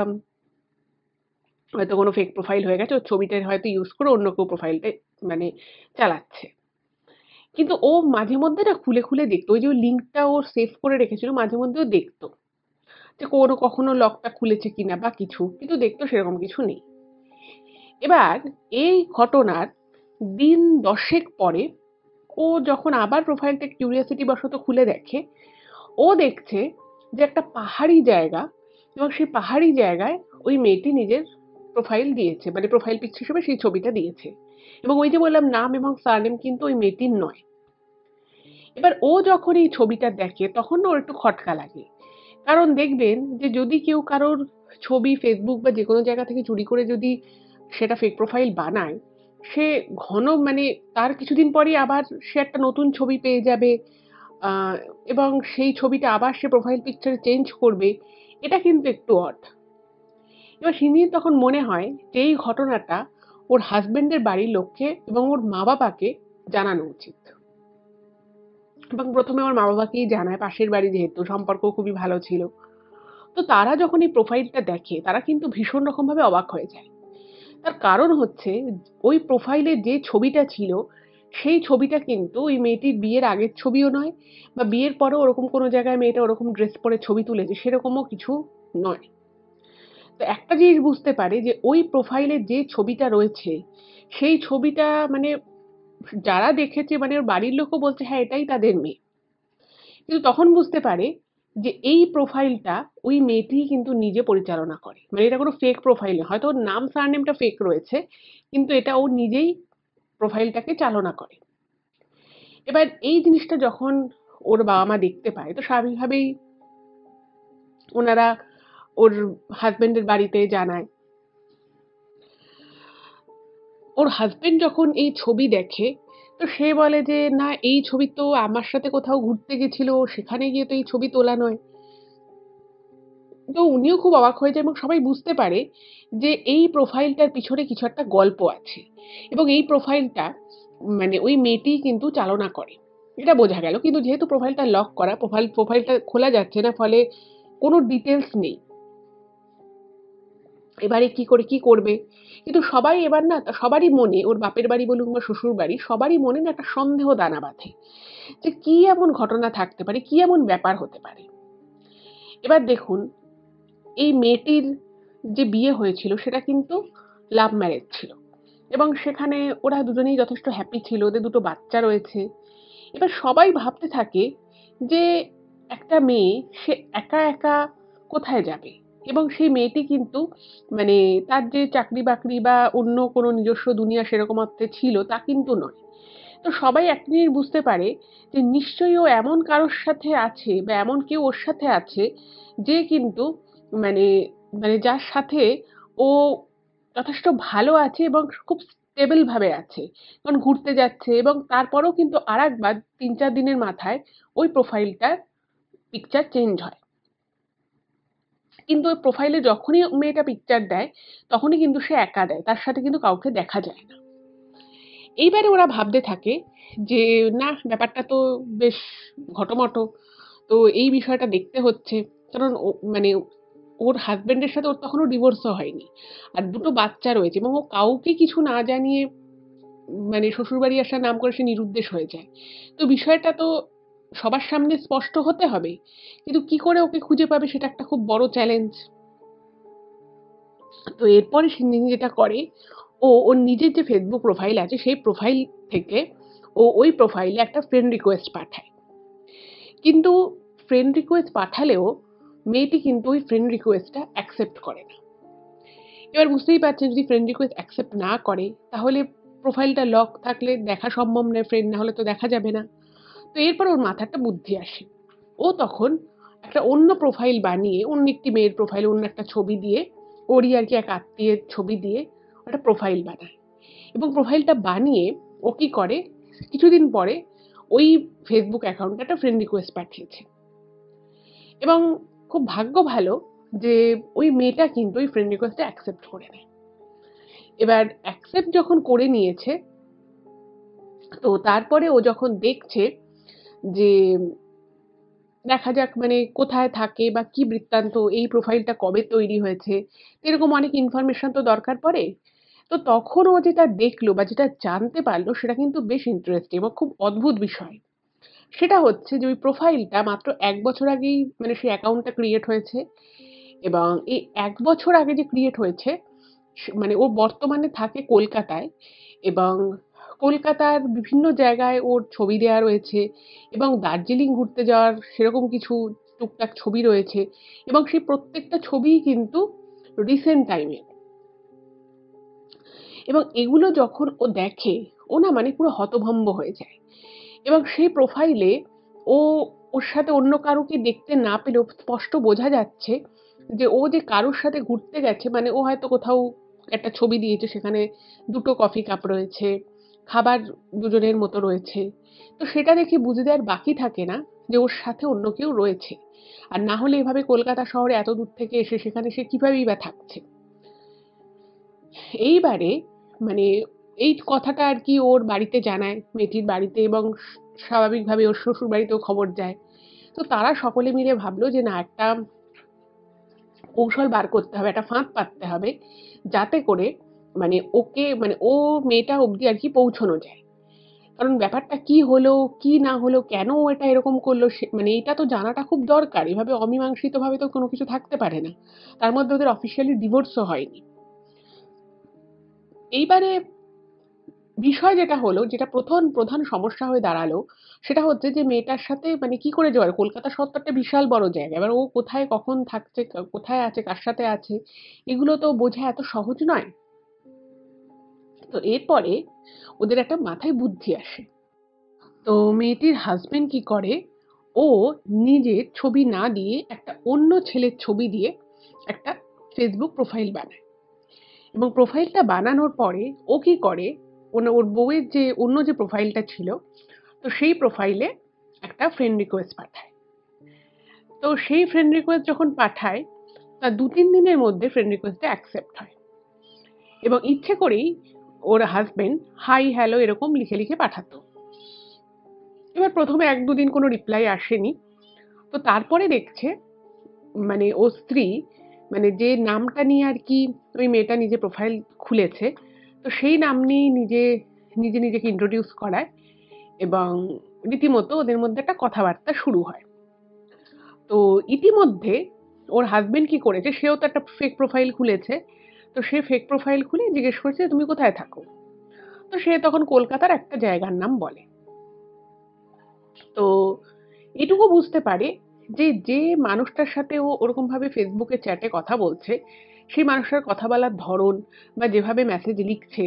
হয়তো কোনো ফেক প্রোফাইল হয়ে গেছে, ওর ছবিটা হয়তো ইউজ করে অন্য কেউ প্রোফাইলটা মানে চালাচ্ছে। কিন্তু ও মাঝে মধ্যে না খুলে খুলে দেখতো, ওই যে লিঙ্কটা ও সেভ করে রেখেছিল মাঝে মধ্যেও দেখতো যে কোনো কখনো লকটা খুলেছে কিনা বা কিছু, কিন্তু দেখতো সেরকম কিছু নেই। এবার এই ঘটনার দিন 10 পরে ও যখন আবার প্রোফাইলটা কিউরিয়াসিটি বশত খুলে দেখে, ও দেখছে যে একটা পাহাড়ি জায়গা, এবং সেই পাহাড়ি জায়গায় ওই মেয়েটি নিজের প্রোফাইল দিয়েছে, মানে প্রোফাইল পিকচার হিসেবে সেই ছবিটা দিয়েছে। এবং ওই যে বললাম নাম এবং সারনেম কিন্তু ওই মেয়েটির নয়। এবার ও যখন এই ছবিটা দেখে তখন না ওর একটু খটকা লাগে। কারণ দেখবেন যে যদি কেউ কারোর ছবি ফেসবুক বা যেকোনো জায়গা থেকে চুরি করে যদি সেটা ফেক প্রোফাইল বানায়, সে মানে তার কিছুদিন পরেই আবার সে একটা নতুন ছবি পেয়ে যাবে, আহ, এবং সেই ছবিটা আবার সে প্রোফাইল পিকচারে চেঞ্জ করবে। এটা কিন্তু একটু অড। এবার সিন্ধির তখন মনে হয় যে এই ঘটনাটা ওর হাজবেন্ডের বাড়ির লোককে এবং ওর মা বাবাকে জানানো উচিত। এবং প্রথমে ওর মা বাবাকেই জানায়, পাশের বাড়ি যেহেতু সম্পর্ক খুবই ভালো ছিল। তো তারা যখন এই প্রোফাইলটা দেখে তারা কিন্তু ভীষণ রকমভাবে অবাক হয়ে যায়। তার কারণ হচ্ছে ওই প্রোফাইলে যে ছবিটা ছিল সেই ছবিটা কিন্তু ওই মেয়েটির বিয়ের আগের ছবিও নয়, বা বিয়ের পরেও ওরকম কোনো জায়গায় মেয়েটা ওরকম ড্রেস পরে ছবি তুলেছে সেরকমও কিছু নয়। তো একটা জিনিস বুঝতে পারে যে ওই প্রোফাইলে যে ছবিটা রয়েছে সেই ছবিটা মানে যারা দেখেছে, মানে ওর বাড়ির লোকও বলছে হ্যাঁ এটাই তাদের মেয়ে। কিন্তু তখন বুঝতে পারে যে এই প্রোফাইলটা ওই মেয়েটি কিন্তু নিজে পরিচালনা করে, মানে এটা কোনো ফেক প্রোফাইল নয়। হয়তো ওর নাম সারনেমটা ফেক রয়েছে, কিন্তু এটা ও নিজেই প্রোফাইলটাকে চালনা করে। এবার এই জিনিসটা যখন ওর বাবা মা দেখতে পায়, তো স্বাভাবিকভাবেই ওনারা ওর হাজবেন্ডের বাড়িতে জানায়। ওর হাজবেন্ড যখন এই ছবি দেখে, তো সে বলে যে না, এই ছবি তো আমার সাথে কোথাও ঘুরতে গেছিল, সেখানে গিয়ে তো এই ছবি তোলা নয়। তো উনিও খুব অবাক হয়ে যায় এবং সবাই বুঝতে পারে যে এই প্রোফাইলটার পিছনে কিছু একটা গল্প আছে, এবং এই প্রোফাইলটা মানে ওই মেয়েটিই কিন্তু চালনা করে। এটা বোঝা গেল, কিন্তু যেহেতু প্রোফাইলটা লক করা, প্রোফাইলটা খোলা যাচ্ছে না, ফলে কোনো ডিটেলস নেই। এবারে কি করে কি করবে? কিন্তু সবাই এবার না, সবারই মনে, ওর বাপের বাড়ি বলুন বা শ্বশুর বাড়ি, সবারই মনে না একটা সন্দেহ দানা বাঁধে যে কি এমন ঘটনা থাকতে পারে, কি এমন ব্যাপার হতে পারে। এবার দেখুন, এই মেয়েটির যে বিয়ে হয়েছিল সেটা কিন্তু লাভ ম্যারেজ ছিল, এবং সেখানে ওরা দুজনেই যথেষ্ট হ্যাপি ছিল, ওদের দুটো বাচ্চা রয়েছে। এবার সবাই ভাবতে থাকে যে একটা মেয়ে সে একা একা কোথায় যাবে, এবং সেই মেয়েটি কিন্তু মানে তার যে চাকরি বাকরি বা অন্য কোনো নিজস্ব দুনিয়া সেরকম অর্থে ছিল তা কিন্তু নয়। তো সবাই একটা জিনিস বুঝতে পারে যে নিশ্চয়ই ও এমন কারোর সাথে আছে, বা এমন কেউ ওর সাথে আছে যে কিন্তু মানে মানে যার সাথে ও যথেষ্ট ভালো আছে এবং খুব স্টেবল ভাবে আছে, কারণ ঘুরতে যাচ্ছে। এবং তারপরেও কিন্তু আরেকবার 3-4 দিনের মাথায় ওই প্রোফাইলটার পিকচার চেঞ্জ হয়। কিন্তু ওই প্রোফাইলে যখনই মেয়েটা পিকচার দেয় তখনই কিন্তু সে একা দেয়, তার সাথে কিন্তু কাউকে দেখা যায় না। এইবারে ওরা ভাবতে থাকে যে না, ব্যাপারটা তো বেশ ঘটমট। তো এই বিষয়টা দেখতে হচ্ছে, কারণ মানে ওর হাজবেন্ডের সাথে ওর তখনও ডিভোর্সও হয়নি, আর দুটো বাচ্চা রয়েছে, এবং ও কাউকে কিছু না জানিয়ে মানে শ্বশুরবাড়ি আসার নাম করে সে নিরুদ্দেশ হয়ে যায়। তো বিষয়টা তো সবার সামনে স্পষ্ট হতে হবে, কিন্তু কি করে ওকে খুঁজে পাবে সেটা একটা খুব বড় চ্যালেঞ্জ। তো এরপরে সে যেটা করে, ওর নিজের যে ফেসবুক প্রোফাইল আছে সেই প্রোফাইল থেকে ওই প্রোফাইলে একটা ফ্রেন্ড রিকোয়েস্ট পাঠায়। কিন্তু ফ্রেন্ড রিকোয়েস্ট পাঠালেও মেয়েটি কিন্তু ওই ফ্রেন্ড রিকোয়েস্টটা অ্যাকসেপ্ট করে না। এবার বুঝতেই পারছেন, যদি ফ্রেন্ড রিকোয়েস্ট অ্যাকসেপ্ট না করে তাহলে প্রোফাইলটা লক থাকলে দেখা সম্ভব নয়, ফ্রেন্ড না হলে তো দেখা যাবে না। তো এরপর ওর মাথায় একটা বুদ্ধি আসে। ও তখন একটা অন্য প্রোফাইল বানিয়ে, অন্য একটি মেয়ের প্রোফাইল, অন্য একটা ছবি দিয়ে, ওরই আর কি এক আত্মীয়ের ছবি দিয়ে একটা প্রোফাইল বানায়। এবং প্রোফাইলটা বানিয়ে ও কি করে, কিছুদিন পরে ওই ফেসবুক অ্যাকাউন্টে একটা ফ্রেন্ড রিকোয়েস্ট পাঠিয়েছে। এবং খুব ভাগ্য ভালো যে ওই মেয়েটা কিন্তু ওই ফ্রেন্ড রিকোয়েস্টটা অ্যাকসেপ্ট করে নেয়। এবার অ্যাকসেপ্ট যখন করে নিয়েছে, তো তারপরে ও যখন দেখছে যে দেখা যাক মানে কোথায় থাকে বা কি বৃত্তান্ত, এই প্রোফাইলটা কবে তৈরি হয়েছে, এরকম অনেক ইনফরমেশন তো দরকার পড়ে। তো তখন ও যেটা দেখলো বা যেটা জানতে পারলো সেটা কিন্তু বেশ ইন্টারেস্টিং এবং খুব অদ্ভুত বিষয়। সেটা হচ্ছে যে ওই প্রোফাইলটা মাত্র ১ বছর আগেই মানে সেই অ্যাকাউন্টটা ক্রিয়েট হয়েছে এবং এই ১ বছর আগে যে ক্রিয়েট হয়েছে মানে ও বর্তমানে থাকে কলকাতায় এবং কলকাতার বিভিন্ন জায়গায় ওর ছবি দেয়া রয়েছে এবং দার্জিলিং ঘুরতে যাওয়ার সেরকম কিছু টুকটাক ছবি রয়েছে এবং সেই প্রত্যেকটা ছবিই কিন্তু রিসেন্ট টাইমের। এবং এগুলো যখন ও দেখে, ও না মানে পুরো হতভম্ব হয়ে যায়। এবং সেই প্রোফাইলে ও ওর সাথে অন্য কারোকে দেখতে না পেলেও স্পষ্ট বোঝা যাচ্ছে যে ও যে কারোর সাথে ঘুরতে গেছে মানে ও হয়তো কোথাও একটা ছবি দিয়েছে, সেখানে ২ টো কফি কাপ রয়েছে, খাবার দুজনের মতো রয়েছে। তো সেটা দেখে বুঝতে আর বাকি থাকে না যে ওর সাথে অন্য কেউ রয়েছে। আর না হলে এভাবে কলকাতা শহরে এত দূর থেকে এসে সেখানে সে কিভাবেই বা থাকছে। এইবারে মানে এই কথাটা আর কি ওর বাড়িতে জানায়, মেয়েটির বাড়িতে, এবং স্বাভাবিকভাবে ওর শ্বশুরবাড়িতেও খবর যায়। তো তারা সকলে মিলে ভাবলো যে না, একটা কৌশল বার করতে হবে, একটা ফাঁদ পাততে হবে, যাতে করে মানে ওকে মানে ও মেয়েটা অবধি আর কি পৌঁছানো যায়। কারণ ব্যাপারটা কি হলো, কি না হলো, কেন ও এটা এরকম করলো মানে এটা তো জানাটা খুব দরকার। এভাবে অমীমাংসিতভাবে তো কোনো কিছু থাকতে পারে না। তার মধ্যে ওদের অফিসিয়ালি ডিভোর্সও হয়নি। এইবারে বিষয় যেটা হলো, যেটা প্রধান সমস্যা হয়ে দাঁড়ালো, সেটা হচ্ছে যে মেয়েটার সাথে মানে কি করে জোগাড়, কলকাতা শহর তো একটা বিশাল বড় জায়গা। এবার ও কোথায় কখন থাকছে, কোথায় আছে, কার সাথে আছে, এগুলো তো বোঝা এত সহজ নয়। তো এরপরে ওদের একটা মাথায় বুদ্ধি আসে। তো মেয়েটির হাসবেন্ড কি করে, ও নিজের ছবি না দিয়ে একটা অন্য ছেলের ছবি দিয়ে একটা ফেসবুক প্রোফাইল বানায়। এবং প্রোফাইলটা বানানোর পরে ও কি করে, ওর বউয়ের যে অন্য যে প্রোফাইলটা ছিল, তো সেই প্রোফাইলে একটা ফ্রেন্ড রিকোয়েস্ট পাঠায়। তো সেই ফ্রেন্ড রিকোয়েস্ট যখন পাঠায়, তার ২-৩ দিনের মধ্যে ফ্রেন্ড রিকোয়েস্টটা অ্যাকসেপ্ট হয় এবং ইচ্ছে করেই ওর হাসবেন্ড হাই হ্যালো এরকম লিখে লিখে পাঠাতো। এবার প্রথমে ১-২ দিন কোনো রিপ্লাই আসেনি। তো তারপরে দেখছে মানে ওর স্ত্রী মানে যে নামটা নিয়ে আর কি ওই মেয়েটা নিজে প্রোফাইল খুলেছে, তো সেই নাম নিয়েই নিজেকে ইন্ট্রোডিউস করায় এবং রীতিমতো ওদের মধ্যে একটা কথাবার্তা শুরু হয়। তো ইতিমধ্যে ওর হাসবেন্ড কি করেছে, সেও তো একটা ফেক প্রোফাইল খুলেছে। তো সে ফেক প্রোফাইল খুলে জিজ্ঞেস করছে, তুমি কোথায় থাকো? তো সে তখন কলকাতার একটা জায়গার নাম বলে। তো এটুকু বুঝতে পারে যে মানুষটার সাথে ও ওরকম ভাবে ফেসবুকে চ্যাটে কথা বলছে, সেই মানুষটার কথা বলার ধরন বা যেভাবে মেসেজ লিখছে,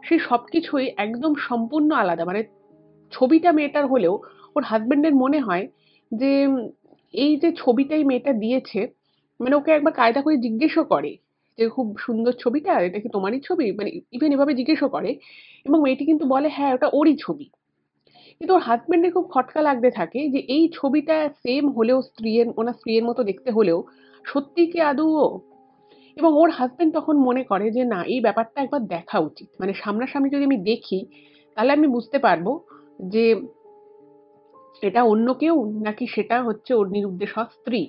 সে সবকিছুই একদম সম্পূর্ণ আলাদা। মানে ছবিটা মেয়েটার হলেও ওর হাসবেন্ডের মনে হয় যে এই যে ছবিটাই মেয়েটা দিয়েছে, মানে ওকে একবার কায়দা করে জিজ্ঞেসও করে যে, "খুব সুন্দর ছবিটা, এটা কি তোমারই ছবি?" মানে ইভেন এভাবে জিজ্ঞেসও করে এবং মেয়েটি কিন্তু বলে, "হ্যাঁ, ওটা ওরই ছবি।" কিন্তু ওর হাসব্যান্ডের খুব খটকা লাগতে থাকে যে এই ছবিটা সেম হলেও ওনার স্ত্রীর মতো দেখতে হলেও সত্যিই কি আদৌ ও? এবং ওর হাসব্যান্ড তখন মনে করে যে না, এই ব্যাপারটা একবার দেখা উচিত। মানে সামনাসামনি যদি আমি দেখি তাহলে আমি বুঝতে পারবো যে এটা অন্য কেউ নাকি সেটা হচ্ছে ওর নিরুদ্দেশ হওয়া স্ত্রী।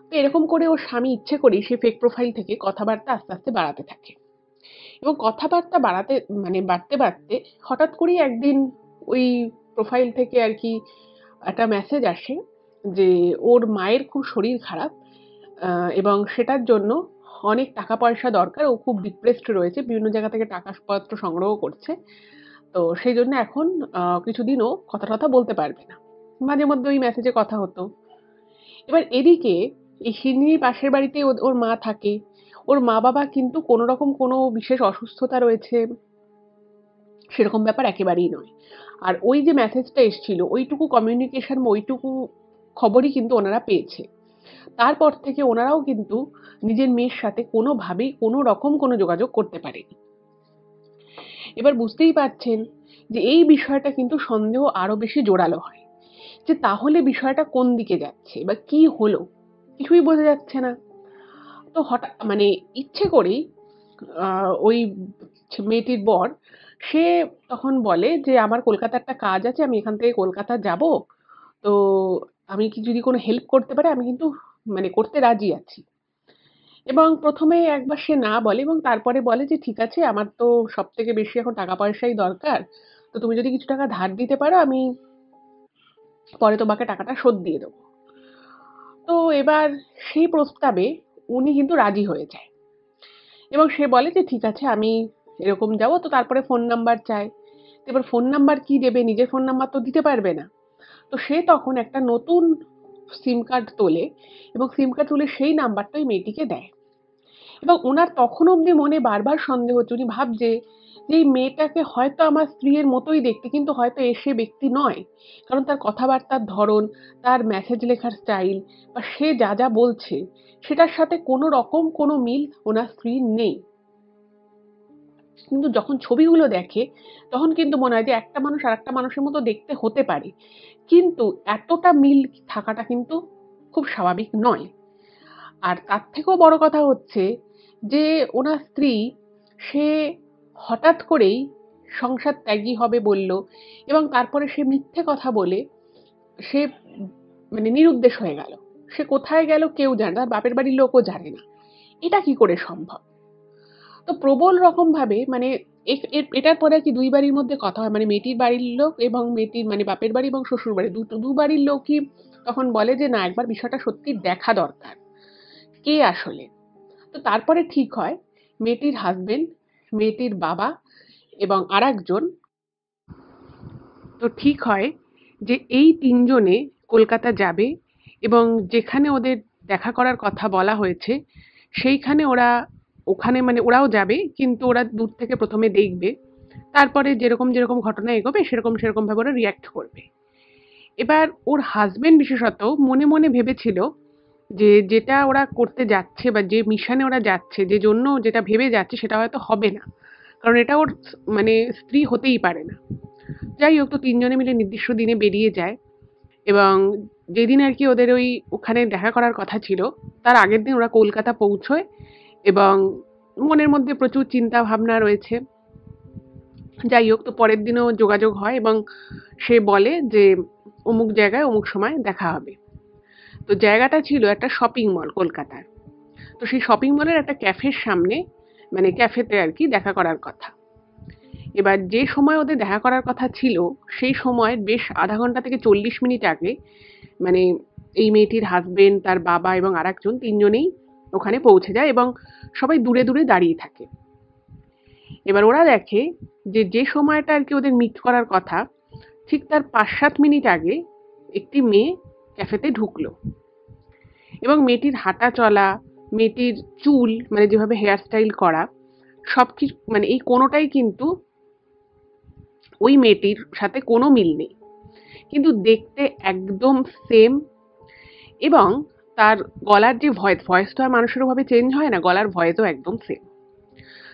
তো এরকম করে ওর স্বামী ইচ্ছে করেই সে ফেক প্রোফাইল থেকে কথাবার্তা আস্তে আস্তে বাড়াতে থাকে এবং কথাবার্তা বাড়তে হঠাৎ করেই একদিন ওই প্রোফাইল থেকে আর কি একটা মেসেজ আসে যে ওর মায়ের খুব শরীর খারাপ এবং সেটার জন্য অনেক টাকা পয়সা দরকার। ও খুব ডিপ্রেসড রয়েছে। বিভিন্ন জায়গা থেকে টাকাপত্র সংগ্রহ করছে। তো সেইজন্য এখন কিছুদিন ও কথা-টথা বলতে পারবে না। মাঝে মধ্যে ওই মেসেজে কথা হতো। এবার এদিকে এই শিন্নির পাশের বাড়িতেই ওর মা থাকে। ওর মা-বাবা কিন্তু কোনরকম কোনো বিশেষ অসুস্থতা রয়েছে সেরকম ব্যাপার একেবারেই নয়। আর ওই যে মেসেজটা এসছিল ওইটুকু কমিউনিকেশন বা ওইটুকু খবরই কিন্তু ওনারা পেয়েছে। তারপর থেকে ওনারাও কিন্তু নিজের মেয়ের সাথে কোনোভাবেই কোনো রকম কোনো যোগাযোগ করতে পারেনি। এবার বুঝতেই পারছেন যে এই বিষয়টা কিন্তু সন্দেহ আরো বেশি জোরালো হয়। যে তাহলে বিষয়টা কোন দিকে যাচ্ছে বা কি হলো? কিছুই বোঝা যাচ্ছে না। তো মানে ইচ্ছে করেই ওই মেয়েটির বর সে তখন বলে যে, "আমার কলকাতায় একটা কাজ আছে। আমি এখান থেকে কলকাতা যাবো। তো আমি কি যদি কোনো হেল্প করতে পারি আমি কিন্তু মানে করতে রাজি আছি। এবং ১ম এ একবার সে না বলে এবং তারপরে বলে যে, "ঠিক আছে আমার তো সবথেকে বেশি এখন টাকা পয়সাই দরকার। তো তুমি যদি কিছু টাকা ধার দিতে পারো আমি পরে তোমাকে টাকাটা শোধ দিয়ে দেবো।" তো এবার সেই প্রস্তাবে উনি কিন্তু রাজি হয়ে যায়। এবং সে বলে যে, "ঠিক আছে আমি এরকম যাবো।" তো তারপরে ফোন নাম্বার চায়। তো এবার ফোন নাম্বার কি দেবে? নিজের ফোন নাম্বার তো দিতে পারবে না। তো সে তখন একটা নতুন সিম কার্ড তোলে এবং সিম কার্ড তুলে সেই নাম্বারটা ওই মেয়েটিকে দেয়। এবং উনার তখন অবধি মনে বারবার সন্দেহ হচ্ছে। উনি ভাবছে যে এই মেয়েটাকে হয়তো আমার স্ত্রীর মতোই দেখতে কিন্তু হয়তো সে ব্যক্তি নয়। কারণ তার কথাবার্তার ধরন, তার মেসেজ লেখার স্টাইল বা সে যা, যা বলছে সেটার সাথে কোনো রকম কোনো মিল ওনার স্ত্রীর নেই। কিন্তু যখন ছবিগুলো দেখে তখন কিন্তু মনে হয় যে একটা মানুষ আরেকটা মানুষের মতো দেখতে হতে পারে। কিন্তু এতটা মিল থাকাটা কিন্তু খুব স্বাভাবিক নয়। আর তার থেকেও বড় কথা হচ্ছে যে ওনার স্ত্রী সে হঠাৎ করেই সংসার ত্যাগী হবে বলল এবং তারপরে সে মিথ্যে কথা বলে সে মানে নিরুদ্দেশ হয়ে গেল। সে কোথায় গেল কেউ জানে না, তার বাপের বাড়ির লোকও জানে না। এটা কি করে সম্ভব? তো প্রবল রকমভাবে মানে এটার পরে আরকি ২ বাড়ির মধ্যে কথা হয়। মানে মেয়েটির বাড়ির লোক এবং মেয়েটির মানে বাপের বাড়ি এবং শ্বশুর বাড়ি দু বাড়ির লোকই তখন বলে যে, "না একবার বিষয়টা সত্যি দেখা দরকার। কে আসলে?" তো তারপরে ঠিক হয় মেয়েটির হাসব্যান্ড, মেয়েটির বাবা এবং আরেকজন তো ঠিক হয় যে এই ৩ জনে কলকাতা যাবে এবং যেখানে ওদের দেখা করার কথা বলা হয়েছে সেইখানে ওখানে মানে ওরাও যাবে কিন্তু ওরা দূর থেকে ১ম এ দেখবে। তারপরে যেরকম ঘটনা এগোবে সেরকম ভাবে ওরা রিঅ্যাক্ট করবে। এবার ওর হাসব্যান্ড বিশেষত মনে, মনে ভেবেছিল যে যেটা ওরা করতে যাচ্ছে বা যে মিশনে ওরা যাচ্ছে, যে জন্য যেটা ভেবে যাচ্ছে সেটা হয়তো হবে না। কারণ এটা ওর মানে স্ত্রী হতেই পারে না। যাই হোক তো ৩ জনে মিলে নির্দিষ্ট দিনে বেরিয়ে যায় এবং যেদিন আরকি ওদের ওখানে দেখা করার কথা ছিল, তার আগের দিন ওরা কলকাতা পৌঁছয় এবং মনের মধ্যে প্রচুর চিন্তা ভাবনা রয়েছে। যাই হোক তো পরের দিনও যোগাযোগ হয় এবং সে বলে যে অমুক জায়গায় অমুক সময় দেখা হবে। তো জায়গাটা ছিল একটা শপিং মল কলকাতার। তো সেই শপিং মলের একটা ক্যাফের সামনে মানে ক্যাফেতে আরকি দেখা করার কথা। এবার যে সময় ওদের দেখা করার কথা ছিল সেই সময়ের বেশ ০.৫ ঘন্টা থেকে ৪০ মিনিট আগে মানে এই মেয়েটির হাসব্যান্ড, তার বাবা এবং আরেকজন ৩ জনেই ওখানে পৌঁছে যায় এবং সবাই দূরে, দূরে দাঁড়িয়ে থাকে। এবার ওরা দেখে যে সময়টা আরকি ওদের মিট করার কথা ঠিক তার ৫-৭ মিনিট আগে একটি মেয়ে ক্যাফেতে ঢুকলো এবং মেয়েটির হাঁটা চলা, মেয়েটির চুল মানে যেভাবে হেয়ার স্টাইল করা সবকিছু মানে এই কোনোটাই কিন্তু ওই মেয়েটির সাথে কোনো মিল নেই। কিন্তু দেখতে একদম সেম এবং তার গলার যে ভয়েস তো আর মানুষের ওভাবে চেঞ্জ হয় না, গলার ভয়েসও একদম সেম।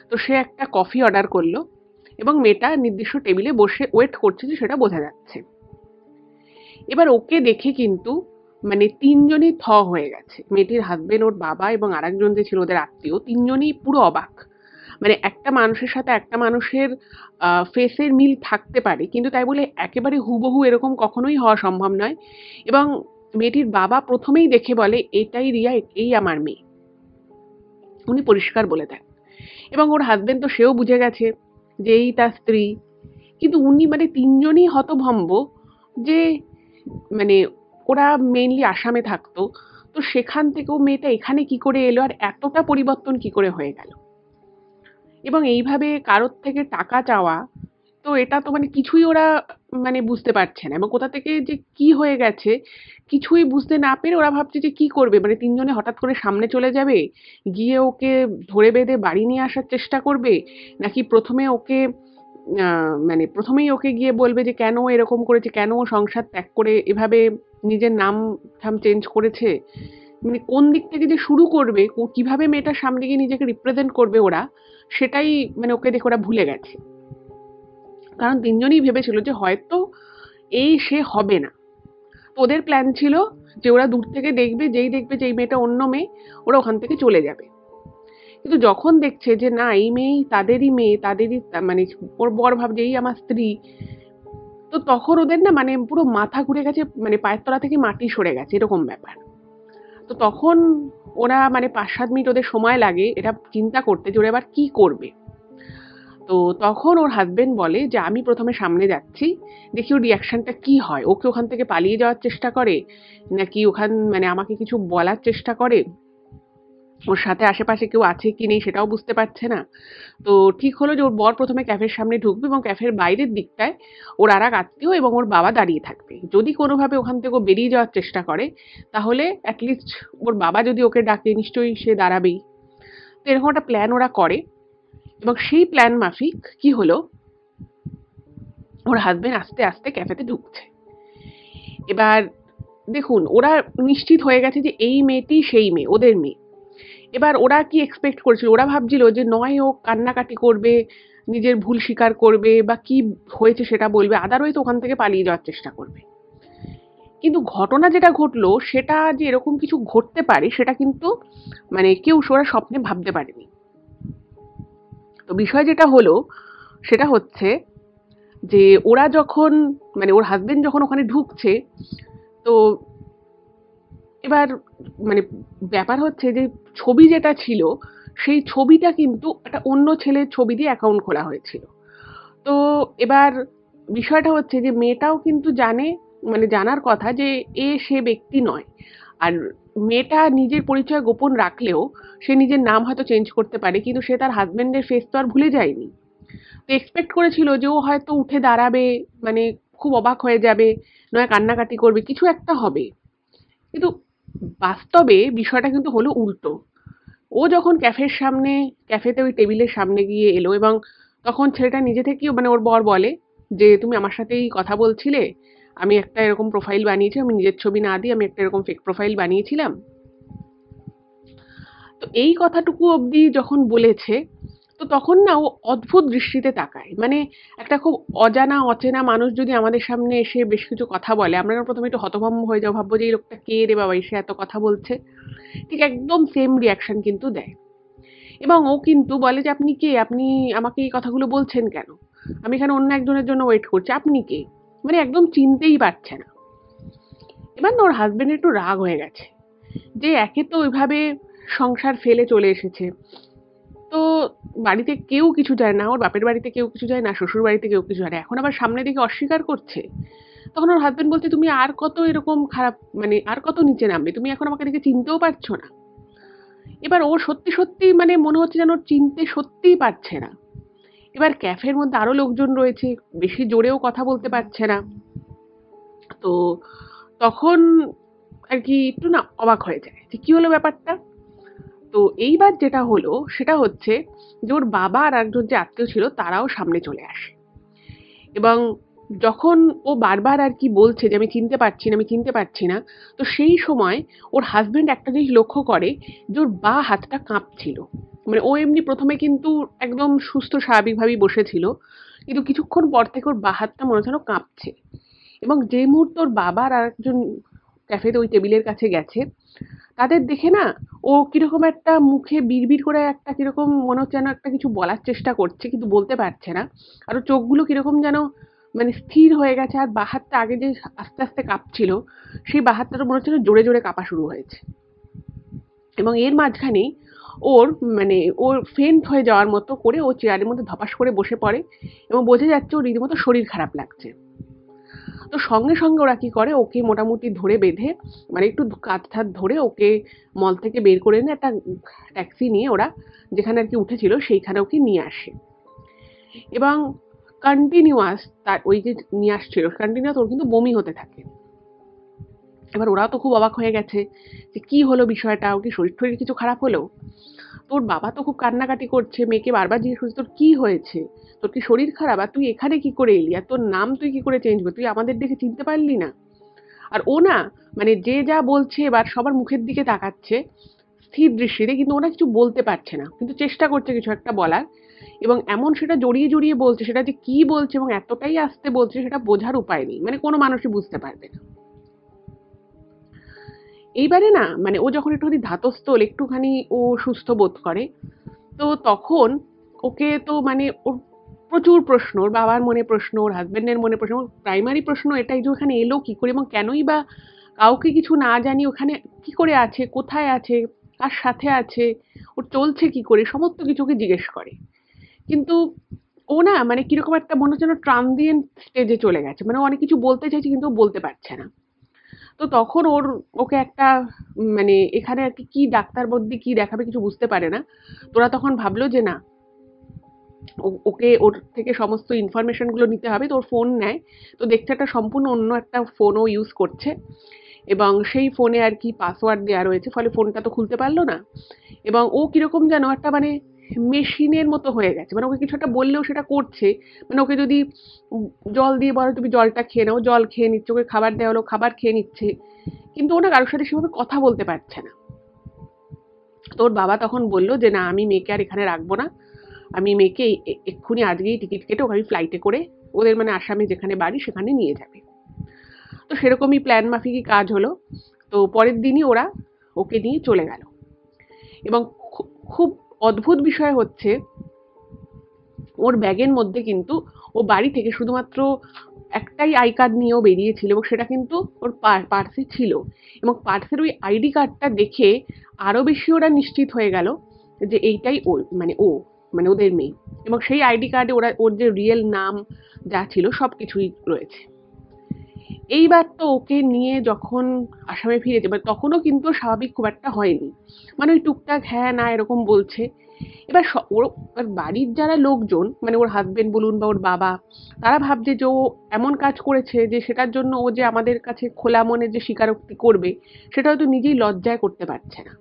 তো সে একটা কফি অর্ডার করলো এবং মেয়েটা নির্দিষ্ট টেবিলে বসে ওয়েট করছে যে সেটা বোঝা যাচ্ছে। এবার ওকে দেখে কিন্তু মানে ৩ জনই হয়ে গেছে। মেয়েটির হাসব্যান্ড, ওর বাবা এবং আরেকজন যে ছিল ওদের আত্মীয় ৩ জনই পুরো অবাক। মানে একটা মানুষের সাথে একটা মানুষের ফেসের মিল থাকতে পারে কিন্তু তাই বলে একেবারে হুবহু এরকম কখনোই হওয়া সম্ভব নয় এবং মেয়েটির বাবা ১ম এই দেখে বলে, "এটাই রিয়া, এই আমার মেয়ে।" উনি পরিষ্কার বলে দেন এবং ওর হাসব্যান্ড তো সেও বুঝে গেছে যে এই তার স্ত্রী। কিন্তু উনি মানে ৩ জনই হতভম্ব যে মানে ওরা মেইনলি আসামে থাকতো। তো সেখান থেকেও মেয়েটা এখানে কি করে এলো আর এতটা পরিবর্তন কি করে হয়ে গেল? এবং এইভাবে কারোর থেকে টাকা চাওয়া, তো এটা তো মানে কিছুই ওরা মানে বুঝতে পারছে না এবং কোথা থেকে যে কি হয়ে গেছে কিছুই বুঝতে না পেরে ওরা ভাবছে যে কি করবে? মানে ৩ জনে হঠাৎ করে সামনে চলে যাবে, গিয়ে ওকে ধরে বেঁধে বাড়ি নিয়ে আসার চেষ্টা করবে, নাকি ১ম এ ওকে আ মানে ১ম এই ওকে গিয়ে বলবে যে কেন ও এরকম করেছে, কেন ও সংসার ত্যাগ করে এভাবে নিজের নাম-ঠাম চেঞ্জ করেছে। মানে কোন দিক থেকে যে শুরু করবে, কিভাবে মেয়েটার সামনে গিয়ে নিজেকে রিপ্রেজেন্ট করবে ওরা, সেটাই মানে ওকে দেখে ওরা ভুলে গেছে। কারণ ৩ জনই ভেবেছিল যে হয়তো সে হবে না। তো ওদের প্ল্যান ছিল যে ওরা দূর থেকে দেখবে, যেই দেখবে যে এই মেয়েটা অন্য মেয়ে, ওরা ওখান থেকে চলে যাবে। কিন্তু যখন দেখছে যে না এই মেয়েই তাদেরই মেয়ে, তাদেরই মানে ওর বর ভাবছে এই আমার স্ত্রী, তো তখন ওদের না মানে পুরো মাথা ঘুরে গেছে, মানে পায়ের তলা থেকে মাটি সরে গেছে, এরকম ব্যাপার। তো তখন ওরা মানে ৫-৭ মিনিট ওদের সময় লাগে এটা চিন্তা করতে যে ওরা এবার কি করবে। তো তখন ওর হাসব্যান্ড বলে যে, "আমি ১ম এ সামনে যাচ্ছি। দেখি ওর রিঅ্যাকশনটা কি হয়। ও কি ওখান থেকে পালিয়ে যাওয়ার চেষ্টা করে? নাকি মানে আমাকে কিছু বলার চেষ্টা করে? ওর সাথে আশেপাশে কেউ আছে কি নেই সেটাও বুঝতে পারছে না।" তো ঠিক হলো যে ওর বর ১ম এ ক্যাফের সামনে ঢুকবে এবং ক্যাফের বাইরের দিকটায় ওর আরেক আত্মীয় এবং ওর বাবা দাঁড়িয়ে থাকবে। যদি কোনোভাবে ওখান থেকে ও বেরিয়ে যাওয়ার চেষ্টা করে, তাহলে এট লিস্ট ওর বাবা যদি ওকে ডাকে নিশ্চয়ই সে দাঁড়াবেই। তো এরকম একটা প্ল্যান ওরা করে এবং সেই প্ল্যান মাফিক কি হলো, ওর হাসব্যান্ড আস্তে, আস্তে ক্যাফেতে ঢুকছে। এবার দেখুন ওরা নিশ্চিত হয়ে গেছে যে এই মেয়েটি সেই মেয়ে, ওদের মেয়ে। এবার ওরা কি এক্সপেক্ট করেছিল? ওরা ভাবছিল যে নয় ও কান্নাকাটি করবে, নিজের ভুল স্বীকার করবে বা কি হয়েছে সেটা বলবে, আদারওয়াইজ ওখান থেকে পালিয়ে যাওয়ার চেষ্টা করবে। কিন্তু ঘটনা যেটা ঘটলো সেটা যে এরকম কিছু ঘটতে পারে সেটা কিন্তু মানে কেউ ওরা স্বপ্নে ভাবতে পারেনি। তো বিষয় যেটা হলো সেটা হচ্ছে যে ওরা যখন মানে ওর হাসব্যান্ড যখন ওখানে ঢুকছে, তো এবার মানে ব্যাপার হচ্ছে যে ছবি যেটা ছিল সেই ছবিটা কিন্তু একটা অন্য ছেলের ছবি দিয়ে অ্যাকাউন্ট খোলা হয়েছিল। তো এবার বিষয়টা হচ্ছে যে মেয়েটাও কিন্তু জানে, মানে জানার কথা যে সে ব্যক্তি নয়। আর মেয়েটা নিজের পরিচয় গোপন রাখলেও সে নিজের নাম হয়তো চেঞ্জ করতে পারে, কিন্তু সে তার হাসব্যান্ডের ফেস তো আর ভুলে যায়নি। তো এক্সপেক্ট করেছিল যে ও হয়তো উঠে দাঁড়াবে, মানে খুব অবাক হয়ে যাবে, নয় কান্নাকাটি করবে, কিছু একটা হবে। কিন্তু বাস্তবে বিষয়টা কিন্তু হলো উল্টো। ও যখন ক্যাফেতে ওই টেবিলের সামনে গিয়ে এলো এবং তখন ছেলেটা নিজে থেকেই মানে ওর বর বলে যে, "তুমি আমার সাথেই কথা বলছিলে। আমি একটা এরকম প্রোফাইল বানিয়েছি। আমি নিজের ছবি না দিয়ে আমি একটা এরকম ফেক প্রোফাইল বানিয়েছিলাম।" তো এই কথাটুকু অবধি যখন বলেছে, তো তখন না ও অদ্ভুত দৃষ্টিতে তাকায়। মানে একটা খুব অজানা অচেনা মানুষ যদি আমাদের সামনে এসে বেশ কিছু কথা বলে, আমরা না ১ম এ একটু হতভম্ব হয়ে যাবো। ভাববো যে এই লোকটা কে রে বাবা! এসে এত কথা বলছে। ঠিক একদম সেম রিঅ্যাকশন কিন্তু দেয়। এবং ও কিন্তু বলে যে, "আপনি কে? আপনি আমাকে এই কথাগুলো বলছেন কেন? আমি এখানে অন্য একজনের জন্য ওয়েট করছি। আপনি কে?" মানে একদম চিনতেই পারছে না। এবার না ওর হাসব্যান্ডের একটু রাগ হয়ে গেছে। যে একে তো ওইভাবে সংসার ফেলে চলে এসেছে। তো বাড়িতে কেউ কিছু যায় না। ওর বাপের বাড়িতে কেউ কিছু যায় না, শ্বশুর বাড়িতে কেউ কিছু যায় না। এখন আবার সামনে দেখে অস্বীকার করছে। তখন ওর হাসব্যান্ড বলছে, "তুমি আর কত এরকম খারাপ, মানে আর কত নিচে নামবে? তুমি এখন আমাকে দেখে চিনতেও পারছো না?" এবার ও সত্যি, সত্যি মানে মনে হচ্ছে যেন ওর চিনতে সত্যিই পারছে না। এবার ক্যাফের মধ্যে আরো লোকজন রয়েছে, বেশি জোরেও কথা বলতে পারছে না। তো তখন আর কি একটু না অবাক হয়ে যায় যে কি হলো ব্যাপারটা। তো এইবার যেটা হলো সেটা হচ্ছে যে ওর বাবা আর একজন যে আত্মীয় ছিল তারাও সামনে চলে আসে এবং যখন ও বারবার আর কি বলছে যে আমি চিনতে পারছি না, আমি চিনতে পারছি না, তো সেই সময় ওর হাজবেন্ড একটা জিনিস লক্ষ্য করে যে ওর বাঁ হাতটা কাঁপছিল। মানে ও এমনি প্রথমে কিন্তু একদম সুস্থ স্বাভাবিকভাবেই বসেছিল, কিন্তু কিছুক্ষণ পর থেকে ওর বাঁ হাতটা মনে হচ্ছে যেন কাঁপছে। এবং যে মুহূর্তে ওর বাবা আর আরেকজন ক্যাফেতে ওই টেবিলের কাছে গেছে, তাদের দেখে না ও কিরকম একটা মুখে বিড়বিড় করে একটা কিরকম মনে হচ্ছে যেন একটা কিছু বলার চেষ্টা করছে কিন্তু বলতে পারছে না। আর ওর চোখগুলো কিরকম যেন মানে স্থির হয়ে গেছে, আর বাঁ হাতটা আগে যে আস্তে আস্তে কাঁপছিল সেই বাঁ হাতটা মনে হচ্ছে যেন জোরে জোরে কাঁপা শুরু হয়েছে। এবং এর মাঝখানেই ওর মানে ওর ফেইন্ট হয়ে যাওয়ার মতো করে ও চেয়ারের মধ্যে ধপাস করে বসে পড়ে এবং বোঝা যাচ্ছে ওর রীতিমতো শরীর খারাপ লাগছে। তো সঙ্গে, সঙ্গে ওরা কি করে ওকে মোটামুটি ধরে বেঁধে মানে একটু কাঁধ-টাধ ধরে ওকে মল থেকে বের করে এনে একটা ট্যাক্সি নিয়ে ওরা যেখানে আরকি উঠেছিল সেইখানে ওকে নিয়ে আসে। এবং কন্টিনিউয়াস তার ওই যে নিয়ে আসছিল কন্টিনিউয়াস ওর কিন্তু বমি হতে থাকে। এবার ওরাও তো খুব অবাক হয়ে গেছে যে কি হলো বিষয়টা? ওর কি শরীর-টরীর কিছু খারাপ হলো? তোর বাবা তো খুব কান্নাকাটি করছে, মেয়েকে বারবার জিজ্ঞেস করছে, "তোর কি হয়েছে? তোর কি শরীর খারাপ? আর তুই এখানে কি করে এলি? আর তোর নাম তুই কি করে চেঞ্জ করলি? তুই আমাদের দেখে চিনতে পারলি না?" আর ও না মানে যে যা বলছে এবার সবার মুখের দিকে তাকাচ্ছে স্থির দৃষ্টিতে, কিন্তু ওরা কিছু বলতে পারছে না, কিন্তু চেষ্টা করছে কিছু একটা বলার। এবং এমন সেটা জড়িয়ে জড়িয়ে বলছে, সেটা যে কি বলছে এবং এতটাই আস্তে বলছে সেটা বোঝার উপায় নেই, মানে কোনো মানুষই বুঝতে পারবে না। এইবারে না মানে ও যখন একটুখানি ধাতস্থল একটুখানি ও সুস্থ বোধ করে, তো তখন ওকে তো মানে ওর প্রচুর প্রশ্ন, ওর বাবার মনে প্রশ্ন, ওর হাজবেন্ডের মনে প্রশ্ন। প্রাইমারি প্রশ্ন এটাই যে ওখানে এলো কি করে এবং কেনই বা কাউকে কিছু না জানি ওখানে কি করে আছে, কোথায় আছে, কার সাথে আছে, ওর চলছে কি করে, সমস্ত কিছুকে জিজ্ঞেস করে। কিন্তু ও না মানে কিরকম একটা মনে হচ্ছে যেন ট্রানজিয়েন্ট স্টেজে চলে গেছে, মানে ও অনেক কিছু বলতে চাইছে কিন্তু ও বলতে পারছে না। তো তখন ওকে একটা মানে এখানে আর কি ডাক্তার বদ্যি কি দেখাবে কিছু বুঝতে পারে না। তোরা তখন ভাবলো যে না, ওকে ওর থেকে সমস্ত ইনফরমেশন গুলো নিতে হবে। তো ওর ফোন নেয়, তো দেখছে একটা সম্পূর্ণ অন্য একটা ফোন ও ইউজ করছে এবং সেই ফোনে আর কি পাসওয়ার্ড দেওয়া রয়েছে, ফলে ফোনটা তো খুলতে পারলো না। এবং ও কিরকম যেন একটা মানে মেশিনের মতো হয়ে গেছে, মানে ওকে কিছু একটা বললেও সেটা করছে। মানে ওকে যদি জল দিয়ে বলো তুমি জলটা খেয়ে নাও, জল খেয়ে নিচ্ছে, ওকে খাবার দেওয়া হলো খাবার খেয়ে নিচ্ছে, কিন্তু ও না কারোর সাথে সেভাবে কথা বলতে পারছে না। তো ওর বাবা তখন বললো যে না, আমি মেয়েকে আর এখানে রাখবো না, আমি মেয়েকে এক্ষুনি আজকেই টিকিট কেটে ওকে আমি ফ্লাইটে করে ওদের মানে আসামে যেখানে বাড়ি সেখানে নিয়ে যাবে। তো সেরকমই প্ল্যান মাফিকই কাজ হলো। তো পরের দিনই ওরা ওকে নিয়ে চলে গেল এবং খুব অদ্ভুত বিষয় হচ্ছে ওর ব্যাগের মধ্যে কিন্তু ও বাড়ি থেকে শুধুমাত্র একটাই আই কার্ড নিয়েও বেরিয়েছিল এবং সেটা কিন্তু ওর পার্সে ছিল। এবং পার্সের ওই আইডি কার্ডটা দেখে আরো বেশি ওরা নিশ্চিত হয়ে গেল যে এইটাই ও, মানে ও মানে ওদের মেয়ে। এবং সেই আইডি কার্ডে ওর যে রিয়েল নাম যা ছিল সবকিছুই রয়েছে। এইবার তো ওকে নিয়ে যখন আসামে ফিরেছে, মানে তখনও কিন্তু স্বাভাবিক খুব একটা হয়নি, মানে ওই টুকটাক হ্যাঁ না এরকম বলছে। এবার ওর বাড়ির যারা লোকজন মানে ওর হাজবেন্ড বলুন বা ওর বাবা, তারা ভাবছে যে ও এমন কাজ করেছে যে সেটার জন্য ও যে আমাদের কাছে খোলা মনে যে স্বীকারোক্তি করবে সেটা হয়তো নিজেই লজ্জায় করতে পারছে না।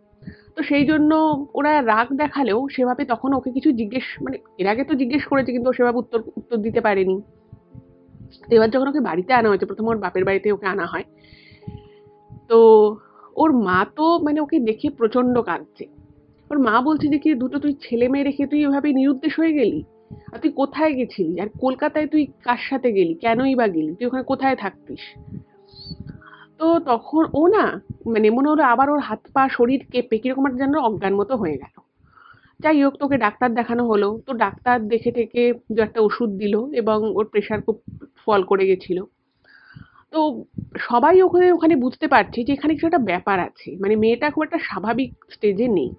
তো সেই জন্য ওরা রাগ দেখালেও সেভাবে তখন ওকে কিছু জিজ্ঞেস, মানে এর আগে তো জিজ্ঞেস করেছে কিন্তু ও সেভাবে উত্তর দিতে পারেনি। এবার যখন ওকে বাড়িতে আনা হয়েছে, প্রথমে ওর বাপের বাড়িতে ওকে আনা হয়, তো ওর মা তো মানে ওকে দেখে প্রচন্ড কাঁদছে। ওর মা বলছে যে কি দুটো তুই ছেলে মেয়ে রেখে তুই এভাবে নিরুদ্দেশ হয়ে গেলি, আর তুই কোথায় গেছিলি, আর কলকাতায় তুই কার সাথে গেলি, কেনই বা গেলি, তুই ওখানে কোথায় থাকতিস। তো তখন ও না মানে মনে হলো আবার ওর হাত পা শরীর কেঁপে কিরকম একটা যেন অজ্ঞান মতো হয়ে গেল। যাই হোক, তোকে ডাক্তার দেখানো হলো, তো ডাক্তার দেখে টেকে দু একটা ওষুধ দিল এবং ওর প্রেশার খুব ফল করে গেছিল। তো সবাই ওখানে ওখানে বুঝতে পারছে যে এখানে কিছু একটা ব্যাপার আছে, মানে মেয়েটা খুব একটা স্বাভাবিক স্টেজে নেই।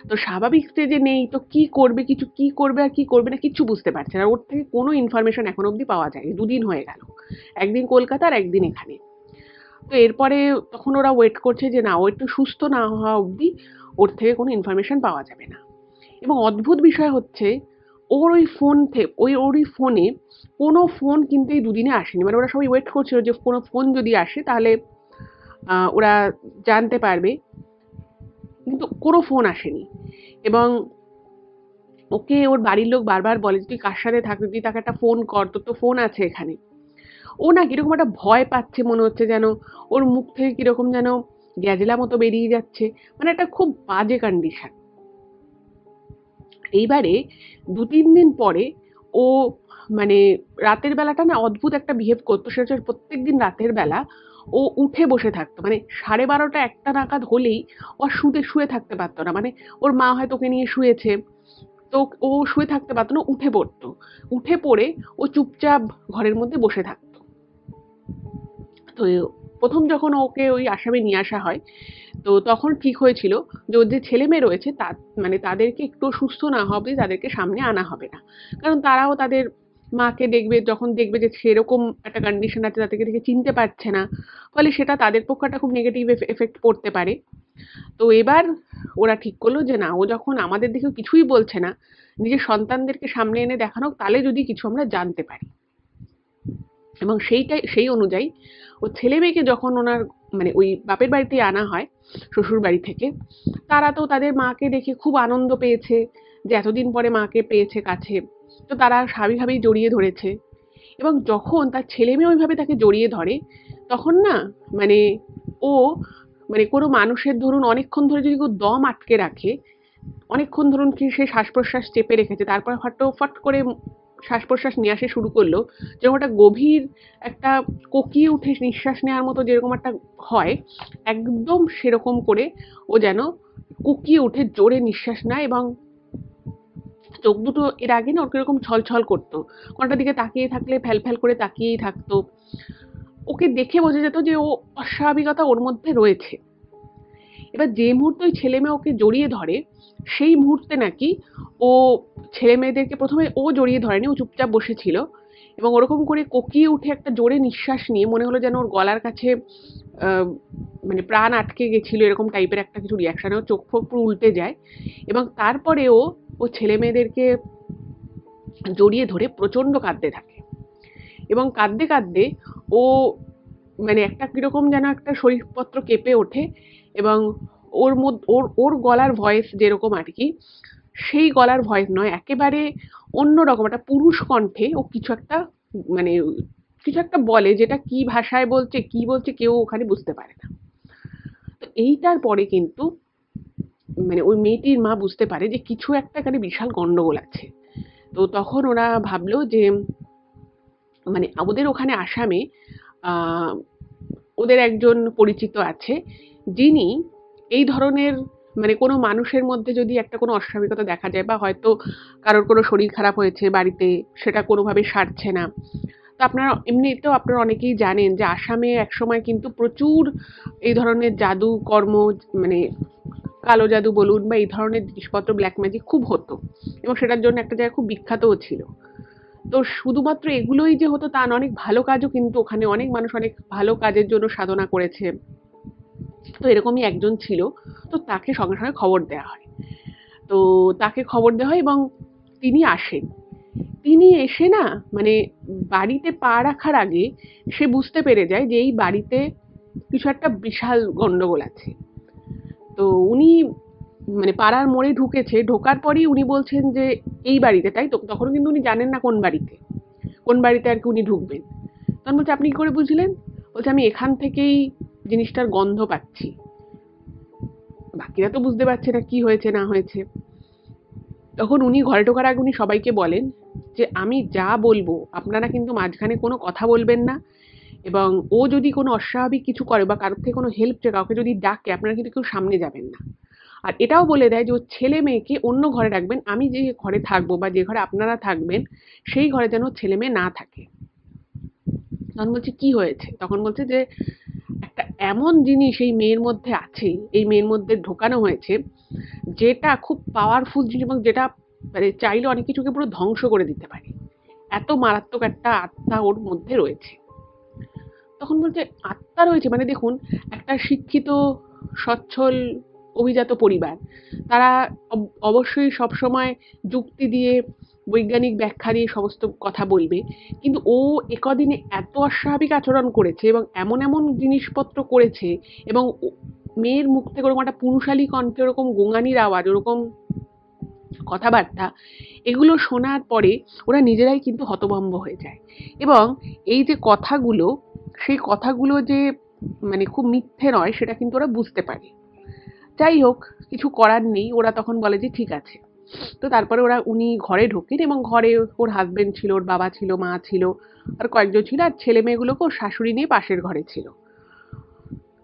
তো স্বাভাবিক স্টেজে নেই তো কি করবে, কিছু কি করবে আর কি করবে না কিচ্ছু বুঝতে পারছে না। ওর থেকে কোনো ইনফরমেশন এখন অবধি পাওয়া যায়, দুদিন হয়ে গেল, একদিন কলকাতা আর একদিন এখানে। তো এরপরে তখন ওরা ওয়েট করছে যে না, ও একটু সুস্থ না হওয়া অবধি ওর থেকে কোনো ইনফরমেশন পাওয়া যাবে না। এবং অদ্ভুত বিষয় হচ্ছে ওর ওই ফোন থেকে ওর ওই ফোনে কোনো ফোন কিন্তু এই দুদিনে আসেনি। মানে ওরা সবাই ওয়েট করছিল যে কোনো ফোন যদি আসে তাহলে ওরা জানতে পারবে, কিন্তু কোনো ফোন আসেনি। এবং ওকে ওর বাড়ির লোক বারবার বলে যে তুই কার সাথে থাকবি, তুই তাকে একটা ফোন কর, তোর তো ফোন আছে এখানে। ও না কিরকম একটা ভয় পাচ্ছে, মনে হচ্ছে যেন ওর মুখ থেকে কিরকম যেন গ্যাজেলা মতো বেরিয়ে যাচ্ছে, মানে একটা খুব বাজে কন্ডিশন। এইবারে ২-৩ দিন পরে ও মানে রাতের বেলাটা না অদ্ভুত একটা বিহেভ করতো। সেটা হচ্ছে প্রত্যেকদিন রাতের বেলা ও উঠে বসে থাকতো। মানে ১২:৩০-১টা নাগাদ হলেই ও আর শুয়ে থাকতে পারতো না। মানে ওর মা হয়তো ওকে নিয়ে শুয়েছে, তো ও শুয়ে থাকতে পারতো না, উঠে পড়তো। উঠে পড়ে ও চুপচাপ ঘরের মধ্যে বসে থাকতো। তো ১ম যখন ওকে ওই আসামে নিয়ে আসা হয়, তো তখন ঠিক হয়েছিল যে ওর যে ছেলেমেয়ে রয়েছে মানে তাদেরকে একটু সুস্থ না হওয়া অব্দি তাদেরকে সামনে আনা হবে না। কারণ তারাও তাদের মাকে দেখবে, যখন দেখবে যে সেরকম একটা কন্ডিশন আছে তাদেরকে দেখে চিনতে পারছে না, ফলে সেটা তাদের পক্ষে একটা খুব নেগেটিভ এফেক্ট পড়তে পারে। তো এবার ওরা ঠিক করলো যে না, ও যখন আমাদের দেখেও কিছুই বলছে না, নিজের সন্তানদেরকে সামনে এনে দেখানো, তাহলে যদি কিছু আমরা জানতে পারি। এবং সেই অনুযায়ী ও ছেলে মেয়েকে যখন ওনার মানে ওই বাপের বাড়িতে আনা হয় শ্বশুর বাড়ি থেকে, তারা তো তাদের মাকে দেখে খুব আনন্দ পেয়েছে যে এতদিন পরে মাকে পেয়েছে কাছে। তো তারা স্বাভাবিকভাবেই জড়িয়ে ধরেছে। এবং যখন তার ছেলে মেয়ে ওইভাবে তাকে জড়িয়ে ধরে, তখন না মানে ও মানে কোনো মানুষের ধরুন অনেকক্ষণ ধরে যদি কেউ দম আটকে রাখে, অনেকক্ষণ ধরুন কি সে শ্বাস-প্রশ্বাস চেপে রেখেছে, তারপর হয়তো ফট করে শ্বাস-প্রশ্বাস নিয়ে আসা শুরু করলো, যেরকম একটা গভীর একটা কোকিয়ে উঠে নিঃশ্বাস নেওয়ার মতো যেরকম একটা হয়, একদম সেরকম করে ও যেন কোকিয়ে উঠে জোরে নিঃশ্বাস নেয় এবং চোখ দুটো এর আগে না ওর কিরকম ছলছল করতো, কোনটার দিকে তাকিয়ে থাকলে ফ্যাল ফ্যাল করে তাকিয়েই থাকতো। ওকে দেখে বোঝা যেত যে ও অস্বাভাবিকতা ওর মধ্যে রয়েছে। এবার যে মুহূর্তে ওই ছেলে মেয়ে ওকে জড়িয়ে ধরে, সেই মুহূর্তে নাকি ও ছেলে মেয়েদেরকে প্রথমে ও জড়িয়ে ধরেনি, ও চুপচাপ বসেছিল এবং ওরকম করে কোকিয়ে উঠে একটা জোরে নিঃশ্বাস নিয়ে মনে হলো যেন ওর গলার কাছে আহ, মানে প্রাণ আটকে গেছিল, এরকম টাইপের একটা কিছু রিয়াকশনে ওর চোখ ফোক পুরো উল্টে যায়। এবং তারপরে ও ও ছেলে মেয়েদেরকে জড়িয়ে ধরে প্রচন্ড কাঁদতে থাকে এবং কাঁদতে কাঁদতে ও মানে একটা কিরকম যেন একটা শরীরপত্র কেঁপে ওঠে এবং ওর মধ্যে ওর ওর গলার ভয়েস যেরকম আর কি, সেই গলার ভয়েস নয়, একেবারে অন্যরকম একটা পুরুষ কণ্ঠে ও কিছু একটা মানে কিছু একটা বলে, যেটা কি ভাষায় বলছে কি বলছে কেউ ওখানে বুঝতে পারে না। তো এইটার পরে কিন্তু মানে ওই মেয়েটির মা বুঝতে পারে যে কিছু একটা এখানে বিশাল গন্ডগোল আছে। তো তখন ওরা ভাবলো যে মানে ওদের ওখানে আসামে আহ ওদের একজন পরিচিত আছে, যিনি এই ধরনের মানে কোনো মানুষের মধ্যে যদি একটা কোনো অস্বাভাবিকতা দেখা যায় বা হয়তো কারোর কোনো শরীর খারাপ হয়েছে বাড়িতে, সেটা কোনোভাবে সারছে না। তো আপনারা এমনিতেও আপনারা অনেকেই জানেন যে আসামে একসময় কিন্তু প্রচুর এই ধরনের জাদু কর্ম মানে কালো জাদু বলুন বা এই ধরনের জিনিসপত্র ব্ল্যাক ম্যাজিক খুব হতো এবং সেটার জন্য একটা জায়গায় খুব বিখ্যাতও ছিল। তো শুধুমাত্র এগুলোই যে হতো তা না, অনেক ভালো কাজও কিন্তু ওখানে অনেক মানুষ অনেক ভালো কাজের জন্য সাধনা করেছে। তো এরকমই একজন ছিল। তো তাকে সঙ্গে সঙ্গে খবর দেওয়া হয়। তো তাকে খবর দেওয়া হয় এবং তিনি আসেন। তিনি এসে না মানে বাড়িতে পা রাখার আগে সে বুঝতে পেরে যায় যে এই বাড়িতে কিছু একটা বিশাল গন্ডগোল আছে। তো উনি মানে পাড়ার মোড়ে ঢুকেছে, ঢোকার পরেই উনি বলছেন যে এই বাড়িতে, তাই তো? তখনও কিন্তু উনি জানেন না কোন বাড়িতে আর কি উনি ঢুকবেন। তখন বলছে আপনি কি করে বুঝলেন? বলছে আমি এখান থেকেই জিনিসটার গন্ধ পাচ্ছি। বাকিরা তো বুঝতে পারছে না কি হয়েছে না হয়েছে। তখন উনি ঘরে ঢোকার আগে উনি সবাইকে বলেন যে আমি যা বলবো আপনারা কিন্তু মাঝখানে কোনো কথা বলবেন না এবং ও যদি কোনো অস্বাভাবিক কিছু করে বা কারোর থেকে কোনো হেল্প চায়, কাউকে যদি ডাকে, আপনারা কিন্তু কেউ সামনে যাবেন না। আর এটাও বলে দেয় যে ওর ছেলে মেয়েকে অন্য ঘরে রাখবেন, আমি যে ঘরে থাকবো বা যে ঘরে আপনারা থাকবেন সেই ঘরে যেন ছেলে মেয়ে না থাকে। তখন বলছে কি হয়েছে? তখন বলছে যে একটা এমন জিনিস এই মেয়ের মধ্যে আছে, এই মেয়ের মধ্যে ঢোকানো হয়েছে, যেটা খুব পাওয়ারফুল জিনিস এবং যেটা মানে চাইলে অনেক কিছুকে পুরো ধ্বংস করে দিতে পারে। এত মারাত্মক একটা আত্মা ওর মধ্যে রয়েছে। তখন বলছে আত্মা রয়েছে মানে দেখুন, একটা শিক্ষিত সচ্ছল অভিজাত পরিবার, তারা অবশ্যই সবসময় যুক্তি দিয়ে বৈজ্ঞানিক ব্যাখ্যা দিয়ে সমস্ত কথা বলবে, কিন্তু ও একদিনে এত অস্বাভাবিক আচরণ করেছে এবং এমন এমন জিনিসপত্র করেছে এবং মেয়ের মুখ থেকে ওরকম একটা পুরুষালী কণ্ঠে ওরকম গোঙানির আওয়াজ, ওরকম কথাবার্তা, এগুলো শোনার পরে ওরা নিজেরাই কিন্তু হতভম্ব হয়ে যায় এবং এই যে কথাগুলো, সেই কথাগুলো যে মানে খুব মিথ্যে নয় সেটা কিন্তু ওরা বুঝতে পারে। যাই হোক, কিছু করার নেই, ওরা তখন বলে যে ঠিক আছে। তো তারপরে উনি ঘরে ঢোকেন এবং ঘরে ওর হাজবেন্ড ছিল, ওর বাবা ছিল, মা ছিল, আর কয়েকজন ছিল, আর ছেলে মেয়েগুলোকে ওর শাশুড়ি নিয়ে পাশের ঘরে ছিল।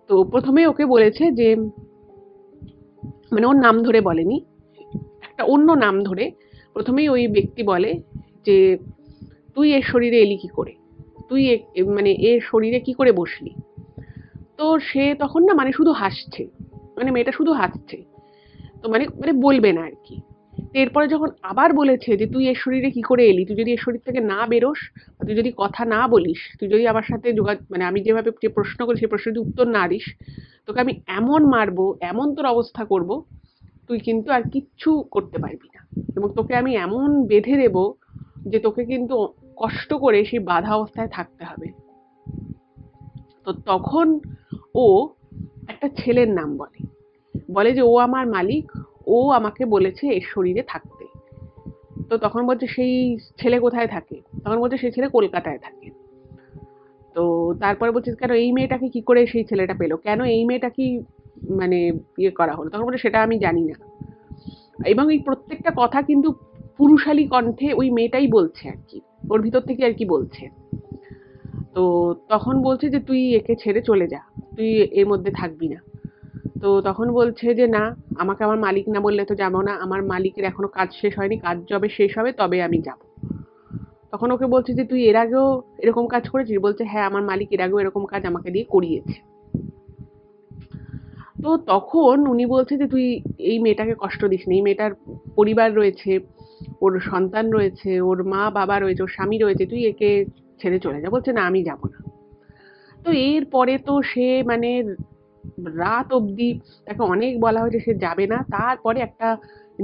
তো প্রথমে ওকে বলেছে যে মানে ওর নাম ধরে বলেনি, একটা অন্য নাম ধরে প্রথমেই ওই ব্যক্তি বলে যে তুই এর শরীরে এলি কি করে, তুই মানে এর শরীরে কি করে বসলি? তো সে তখন না মানে শুধু হাসছে, মানে মেয়েটা শুধু হাসছে। তো মানে মানে বলবে না আর কি। এরপরে যখন আবার বলেছে যে তুই এর শরীরে কি করে এলি, তুই যদি এর শরীর থেকে না বেরোস, তুই যদি কথা না বলিস, তুই যদি আমার সাথে মানে আমি যেভাবে যে প্রশ্ন করি সেই প্রশ্নের যদি উত্তর না দিস, তোকে আমি এমন মারবো, এমন তোর অবস্থা করব, তুই কিন্তু আর কিচ্ছু করতে পারবি না এবং তোকে আমি এমন বেঁধে দেবো যে তোকে কিন্তু কষ্ট করে সেই বাধা অবস্থায় থাকতে হবে। তো তখন ও একটা ছেলের নাম বলে, বলে যে ও আমার মালিক, ও আমাকে বলেছে এর শরীরে থাকতে। তো তখন বলছে সেই ছেলে কোথায় থাকে? তখন বলছে সেই ছেলে কলকাতায় থাকে। তো তারপরে বলছে কেন এই মেয়েটাকে কি করে সেই ছেলেটা পেলো, কেন এই মেয়েটা কি মানে ইয়ে করা হলো? তখন বলে সেটা আমি জানি না। এবং এই প্রত্যেকটা কথা কিন্তু পুরুষালী কণ্ঠে ওই মেয়েটাই বলছে আর কি, ওর ভিতর থেকে আর কি বলছে। তো তখন বলছে যে তুই একে ছেড়ে চলে যা, তুই এর মধ্যে থাকবি না। তো তখন বলছে যে না, আমাকে আমার মালিক না বললে তো যাবো না, আমার মালিকের এখনো কাজ শেষ হয়নি, কাজ যবে শেষ হবে তবে আমি যাব। তখন ওকে বলছে যে তুই এর আগেও এরকম কাজ করেছিস? বলছে হ্যাঁ, আমার মালিক এর আগেও এরকম কাজ আমাকে দিয়ে করিয়েছে। তো তখন উনি বলছে যে তুই এই মেয়েটাকে কষ্ট দিস না, এই মেয়েটার পরিবার রয়েছে, ওর সন্তান রয়েছে, ওর মা বাবা রয়েছে, ওর স্বামী রয়েছে, তুই একে ছেড়ে চলে যা। বলছে না, আমি যাব না। তো এরপরে তো সে মানে রাত অবধি তাকে অনেক বলা হয়েছে, সে যাবে না। তারপরে একটা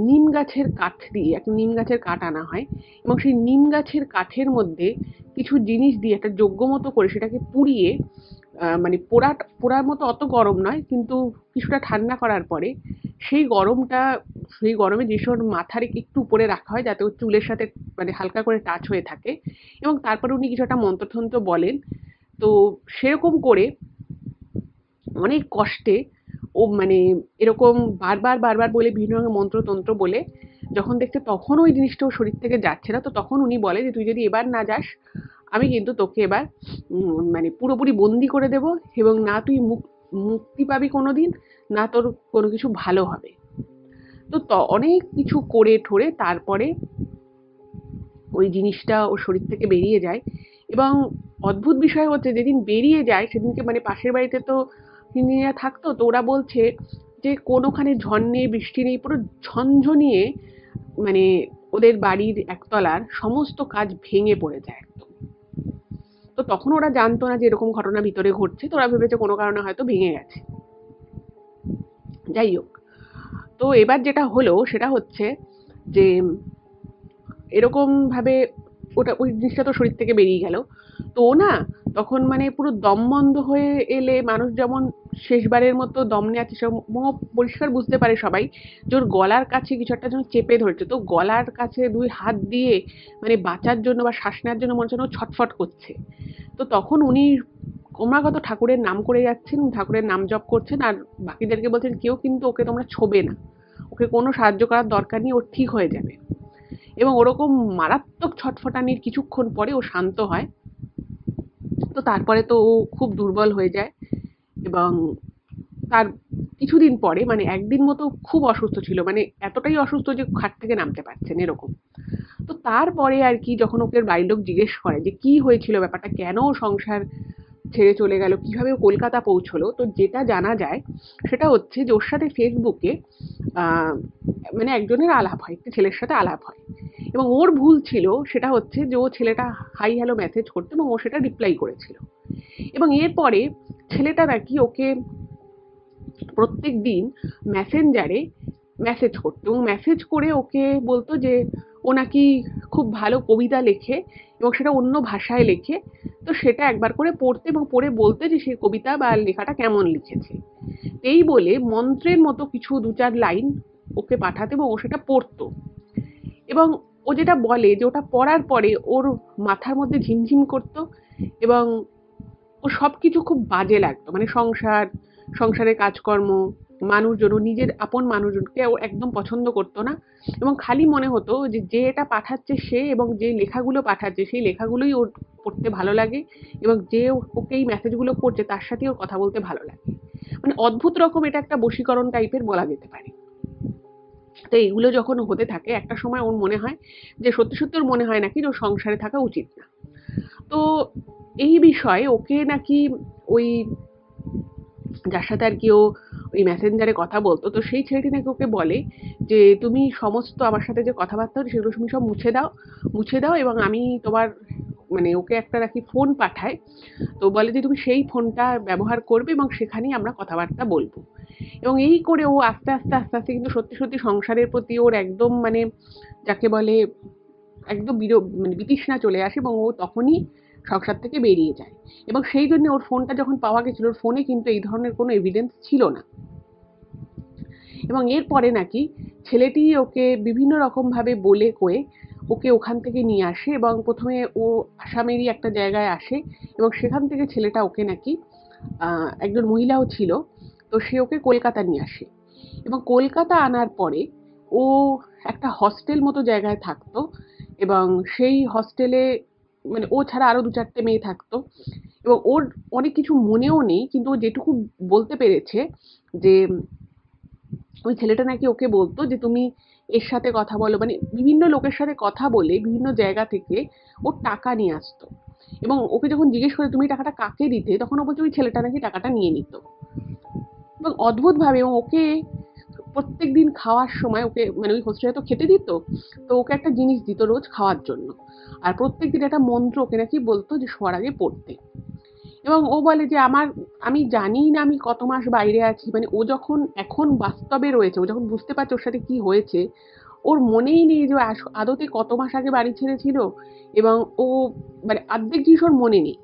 নিম গাছের কাঠ দিয়ে একটা নিম গাছের কাঠ আনা হয়, এবং সেই নিম গাছের কাঠের মধ্যে কিছু জিনিস দিয়ে একটা যজ্ঞ মতো করে সেটাকে পুড়িয়ে মানে পোড়ার মতো অত গরম নয়, কিন্তু কিছুটা ঠান্ডা করার পরে সেই গরমে যিশুর মাথার একটু উপরে রাখা হয়, যাতে ওর চুলের সাথে মানে হালকা করে টাচ হয়ে থাকে। এবং তারপরে উনি কিছু একটা মন্ত্রতন্ত্র বলেন। তো সেরকম করে অনেক কষ্টে ও মানে এরকম বারবার বলে বিভিন্ন রকমের মন্ত্রতন্ত্র বলে যখন দেখছে তখন ওই জিনিসটা ওর শরীর থেকে যাচ্ছে না, তো তখন উনি বলে যে তুই যদি এবার না যাস, আমি কিন্তু তোকে এবার মানে পুরোপুরি বন্দি করে দেব, এবং না তুই মুক্তি পাবি কোনোদিন, না তোর কোনো কিছু ভালো হবে। তো অনেক কিছু করে ঠোরে তারপরে ওই জিনিসটা ওর শরীর থেকে বেরিয়ে যায়। এবং অদ্ভুত বিষয় হচ্ছে, যেদিন বেরিয়ে যায় সেদিনকে মানে পাশের বাড়িতে তো গিন্নিরা থাকতো, তো ওরা বলছে যে কোনোখানে ঝড় নেই, বৃষ্টি নেই, পুরো ঝনঝনিয়ে মানে ওদের বাড়ির একতলার সমস্ত কাজ ভেঙে পড়ে যায় একদম। তো তখন ওরা জানতো না যে এরকম ঘটনা ভিতরে ঘটছে, তো ওরা ভেবেছে কোনো কারণে হয়তো ভেঙে গেছে। যাই হোক, তো এবার যেটা হলো সেটা হচ্ছে যে এরকম ভাবে ওই জিনিসটা তো শরীর থেকে বেরিয়ে গেল। তো ও না তখন মানে পুরো দম বন্ধ হয়ে এলে মানুষ যেমন শেষবারের মতো দম নেওয়ার চেষ্টা, পরিষ্কার বুঝতে পারে সবাই যে ওর গলার কাছে কিছু একটা যেন চেপে ধরেছে। তো গলার কাছে দুই হাত দিয়ে মানে বাঁচার জন্য বা শ্বাস নেওয়ার জন্য মনে হচ্ছে ও ছটফট করছে। তো তখন উনি ক্রমাগত ঠাকুরের নাম করে যাচ্ছেন, ঠাকুরের নাম জপ করছেন, আর বাকিদেরকে বলছেন কেউ কিন্তু ওকে তোমরা ছোবে না, ওকে কোনো সাহায্য করার দরকার নেই, ও ঠিক হয়ে যাবে। এবং ওরকম মারাত্মক ছটফটানির কিছুক্ষণ পরে ও শান্ত হয়। তো তারপরে তো ও খুব দুর্বল হয়ে যায়, এবং তার কিছুদিন পরে মানে একদিন মতো খুব অসুস্থ ছিল, মানে এতটাই অসুস্থ যে খাট থেকে নামতে পারছেন এরকম। তো তারপরে আর কি যখন ওকে বাড়ির লোক জিজ্ঞেস করে যে কি হয়েছিল ব্যাপারটা, কেন ও সংসার ছেড়ে চলে গেল, কিভাবে ও কলকাতা পৌঁছলো, তো যেটা জানা যায় সেটা হচ্ছে যে ওর সাথে ফেসবুকে মানে একজনের আলাপ হয়, একটা ছেলের সাথে আলাপ হয়, এবং ওর ভুল ছিল সেটা হচ্ছে যে ও ছেলেটা হাই হ্যালো মেসেজ করতো এবং ও সেটা রিপ্লাই করেছিল। এবং এরপরে ছেলেটা নাকি ওকে প্রত্যেক দিন মেসেঞ্জারে মেসেজ করতো, এবং মেসেজ করে ওকে বলতো যে ও নাকি খুব ভালো কবিতা লেখে এবং সেটা অন্য ভাষায় লেখে, তো সেটা একবার করে পড়তে এবং পড়ে বলতে যে সে কবিতা বা লেখাটা কেমন লিখেছে। এই বলে মন্ত্রের মতো কিছু দু চার লাইন ওকে পাঠাতে এবং ও সেটা পড়তো। এবং ও যেটা বলে যে ওটা পড়ার পরে ওর মাথার মধ্যে ঝিমঝিম করতো, এবং ও সবকিছু খুব বাজে লাগতো, মানে সংসারের কাজকর্ম, মানুষজন, ও নিজের আপন মানুষজনকে ও একদম পছন্দ করতো না। এবং খালি মনে হতো যে যে এটা পাঠাচ্ছে সে, এবং যে লেখাগুলো পাঠাচ্ছে সেই লেখাগুলোই ওর পড়তে ভালো লাগে, এবং যে ওকে এই মেসেজগুলো করছে তার সাথে ওর কথা বলতে ভালো লাগে। মানে অদ্ভুত রকম এটা একটা বশীকরণ টাইপের বলা যেতে পারে। তো এগুলো যখন হতে থাকে একটা সময় ওর মনে হয় যে সত্যি ওর মনে হয় নাকি যে ওর সংসারে থাকা উচিত না। তো এই বিষয়ে ওকে নাকি ওই যার সাথে আর কি ও ওই মেসেঞ্জারে কথা বলতো, তো সেই ছেলেটি নাকি ওকে বলে যে তুমি সমস্ত আমার সাথে যে কথাবার্তা হতো সেগুলো তুমি সব মুছে দাও, এবং আমি তোমার মানে ওকে একটা নাকি ফোন পাঠায়, তো বলে যে তুমি সেই ফোনটা ব্যবহার করবে এবং সেখানেই আমরা কথাবার্তা বলবো। এবং এই করে ও আস্তে আস্তে কিন্তু সত্যি সংসারের প্রতি ওর একদম মানে যাকে বলে একদম মানে বিতৃষ্ণা চলে আসে, এবং ও তখনই সংসার থেকে বেরিয়ে যায়। এবং সেই জন্য ওর ফোনটা যখন পাওয়া গেছিল, ওর ফোনে কিন্তু এই ধরনের কোনো এভিডেন্স ছিল না। এবং এরপরে নাকি ছেলেটি ওকে বিভিন্ন রকম ভাবে বলে কয়ে ওকে ওখান থেকে নিয়ে আসে, এবং প্রথমে ও আসামেরই একটা জায়গায় আসে, এবং সেখান থেকে ছেলেটা ওকে নাকি একজন মহিলাও ছিল, তো সে ওকে কলকাতা নিয়ে আসে। এবং কলকাতা আনার পরে ও একটা হস্টেল মতো জায়গায় থাকতো, এবং সেই হস্টেলে মানে ও ছাড়া আরো দু চারটে মেয়ে থাকতো, এবং ওর অনেক কিছু মনেও নেই, কিন্তু ও যেটুকু বলতে পেরেছে যে ওই ছেলেটা নাকি ওকে বলতো যে তুমি এর সাথে কথা বলো, মানে বিভিন্ন লোকের সাথে কথা বলে বিভিন্ন জায়গা থেকে ওর টাকা নিয়ে আসতো। এবং ওকে যখন জিজ্ঞেস করে তুমি টাকাটা কাকে দিতে, তখন ও বলছে ওই ছেলেটা নাকি টাকাটা নিয়ে নিত। এবং অদ্ভুতভাবে ওকে প্রত্যেকদিন খাওয়ার সময় ওকে, মানে ওই হোস্টেলে তো খেতে দিত, তো ওকে একটা জিনিস দিত রোজ খাওয়ার জন্য। আর প্রত্যেকদিন একটা মন্ত্র ওকে নাকি বলতো যে শোয়ার আগে পড়তে। এবং ও বলে যে আমি জানি না আমি কত মাস বাইরে আছি, মানে ও যখন এখন বাস্তবে রয়েছে, ও যখন বুঝতে পারছে ওর সাথে কি হয়েছে, ওর মনেই নেই যে ও আদতে কত মাস আগে বাড়ি ছেড়েছিল। এবং ও মানে অর্ধেক জিনিস ওর মনে নেই।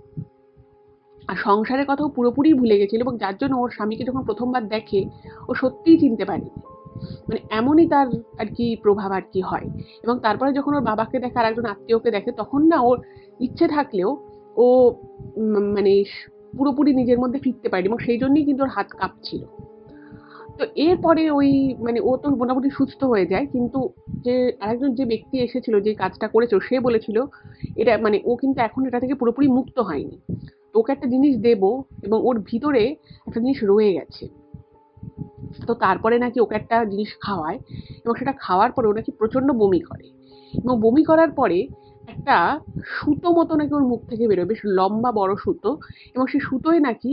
আর সংসারের কথাও পুরোপুরি ভুলে গেছিল, এবং যার জন্য ওর স্বামীকে যখন প্রথমবার দেখে ও সত্যিই চিনতে পারেনি। মানে এমনই তার আর কি প্রভাব আর কি হয়। এবং তারপরে যখন ওর বাবাকে দেখে আর একজন আত্মীয়কে দেখে, তখন না ওর ইচ্ছে থাকলেও ও মানে পুরোপুরি নিজের মধ্যে ফিরতে পারেনি, এবং সেই জন্যই কিন্তু ওর হাত কাঁপছিল। তো এরপরে ওই মানে ও তো মোটামুটি সুস্থ হয়ে যায়, কিন্তু যে আরেকজন যে ব্যক্তি এসেছিল যে কাজটা করেছিল সে বলেছিল এটা মানে ও কিন্তু এখন এটা থেকে পুরোপুরি মুক্ত হয়নি। তো ওকে একটা জিনিস দেবো, এবং ওর ভিতরে একটা জিনিস রয়ে গেছে। তো তারপরে নাকি ওকে একটা জিনিস খাওয়ায়, এবং সেটা খাওয়ার পরে ও নাকি প্রচন্ড বমি করে। এবং বমি করার পরে একটা সুতো মতো নাকি ওর মুখ থেকে বেরোয়, বেশ লম্বা বড় সুতো। এবং সেই সুতোয় নাকি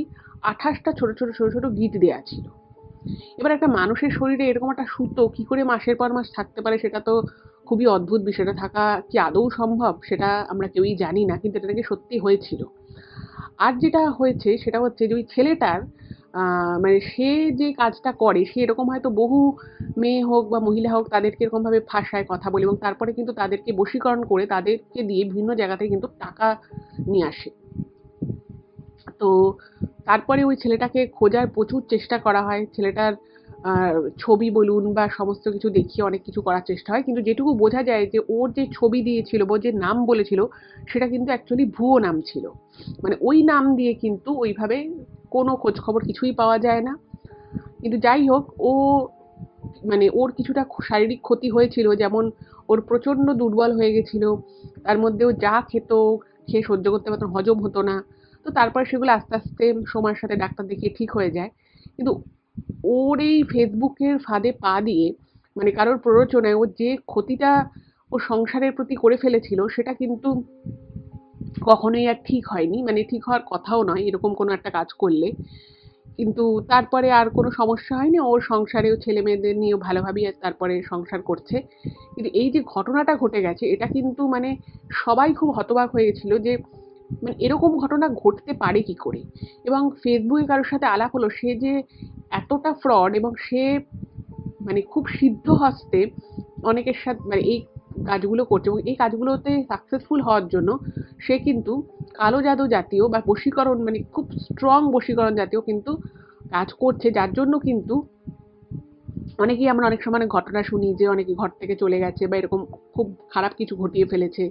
28টা ছোট ছোট ছোট ছোট গিঁট দেয়া ছিল। এবার একটা মানুষের শরীরে এরকম একটা সুতো কি করে মাসের পর মাস থাকতে পারে, সেটা তো খুবই অদ্ভুত বিষয়টা থাকা কি আদৌ সম্ভব সেটা আমরা কেউই জানি না, কিন্তু এটা নাকি সত্যি হয়েছিল। আর যেটা হয়েছে সেটা হচ্ছে যে ওই ছেলেটার মানে সে যে কাজটা করে, সে এরকম হয়তো বহু মেয়ে হোক বা মহিলা হোক তাদেরকে এরকম ভাবে ফাঁসায় কথা বলে, এবং তারপরে কিন্তু তাদেরকে বশীকরণ করে তাদেরকে দিয়ে বিভিন্ন জায়গা থেকে কিন্তু টাকা নিয়ে আসে। তো তারপরে ওই ছেলেটাকে খোঁজার প্রচুর চেষ্টা করা হয়। ছেলেটার ছবি বলুন বা সমস্ত কিছু দেখিয়ে অনেক কিছু করার চেষ্টা হয়। কিন্তু যেটুকু বোঝা যায় যে ওর যে ছবি দিয়েছিল বা যে নাম বলেছিল সেটা কিন্তু অ্যাকচুয়ালি ভুয়ো নাম ছিল। মানে ওই নাম দিয়ে কিন্তু ওইভাবে কোনো খোঁজ খবর কিছুই পাওয়া যায় না। কিন্তু যাই হোক, ও মানে ওর কিছুটা শারীরিক ক্ষতি হয়েছিল, যেমন ওর প্রচন্ড দুর্বল হয়ে গেছিল। তার মধ্যেও যা খেত খেয়ে সহ্য করতে পারতো না, হজম হতো না। তো তারপরে সেগুলো আস্তে আস্তে সময়ের সাথে ডাক্তার দেখিয়ে ঠিক হয়ে যায়। কিন্তু ওর এই ফেসবুকের ফাঁদে পা দিয়ে, মানে কারোর প্ররোচনায় ও যে ক্ষতিটা ও সংসারের প্রতি করে ফেলেছিল সেটা কিন্তু কখনোই আর ঠিক হয়নি, মানে ঠিক হওয়ার কথাও নয় এরকম কোনো একটা কাজ করলে। কিন্তু তারপরে আর কোনো সমস্যা হয়নি, ওর সংসারেও ছেলে মেয়েদের নিয়েও ভালোভাবেই তারপরে সংসার করছে। কিন্তু এই যে ঘটনাটা ঘটে গেছে এটা কিন্তু মানে সবাই খুব হতবাক হয়ে গেছিল যে মানে এরকম ঘটনা ঘটতে পারে কি করে। এবং ফেসবুকে কারোর সাথে আলাপ হলো, সে যে এতটা ফ্রড, এবং সে মানে খুব সিদ্ধ হস্তে অনেকের সাথে মানে এই কাজগুলো করছে, এবং এই কাজগুলোতে সাকসেসফুল হওয়ার জন্য সে কিন্তু কালো জাদু জাতীয় বা বশীকরণ, মানে খুব স্ট্রং বশীকরণ জাতীয় কিন্তু কাজ করছে, যার জন্য কিন্তু অনেকেই আমরা অনেক সময় অনেক ঘটনা শুনি যে অনেকে ঘর থেকে চলে গেছে বা এরকম খুব খারাপ কিছু ঘটিয়ে ফেলেছে।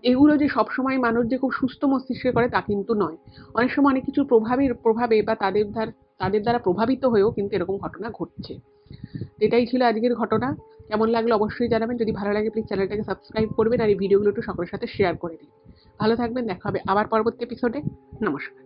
এগুলো যে সবসময় মানুষ যে খুব সুস্থ মস্তিষ্কে করে তা কিন্তু নয়। অনেক সময় অনেক কিছুর প্রভাবে বা তাদের দ্বারা প্রভাবিত হয়েও কিন্তু এরকম ঘটনা ঘটছে। এটাই ছিল আজকের ঘটনা। কেমন লাগলো অবশ্যই জানাবেন। যদি ভালো লাগে প্লিজ চ্যানেলটাকে সাবস্ক্রাইব করবেন, আর এই ভিডিওগুলো একটু সকলের সাথে শেয়ার করে দিন। ভালো থাকবেন, দেখা হবে আবার পরবর্তী এপিসোডে। নমস্কার।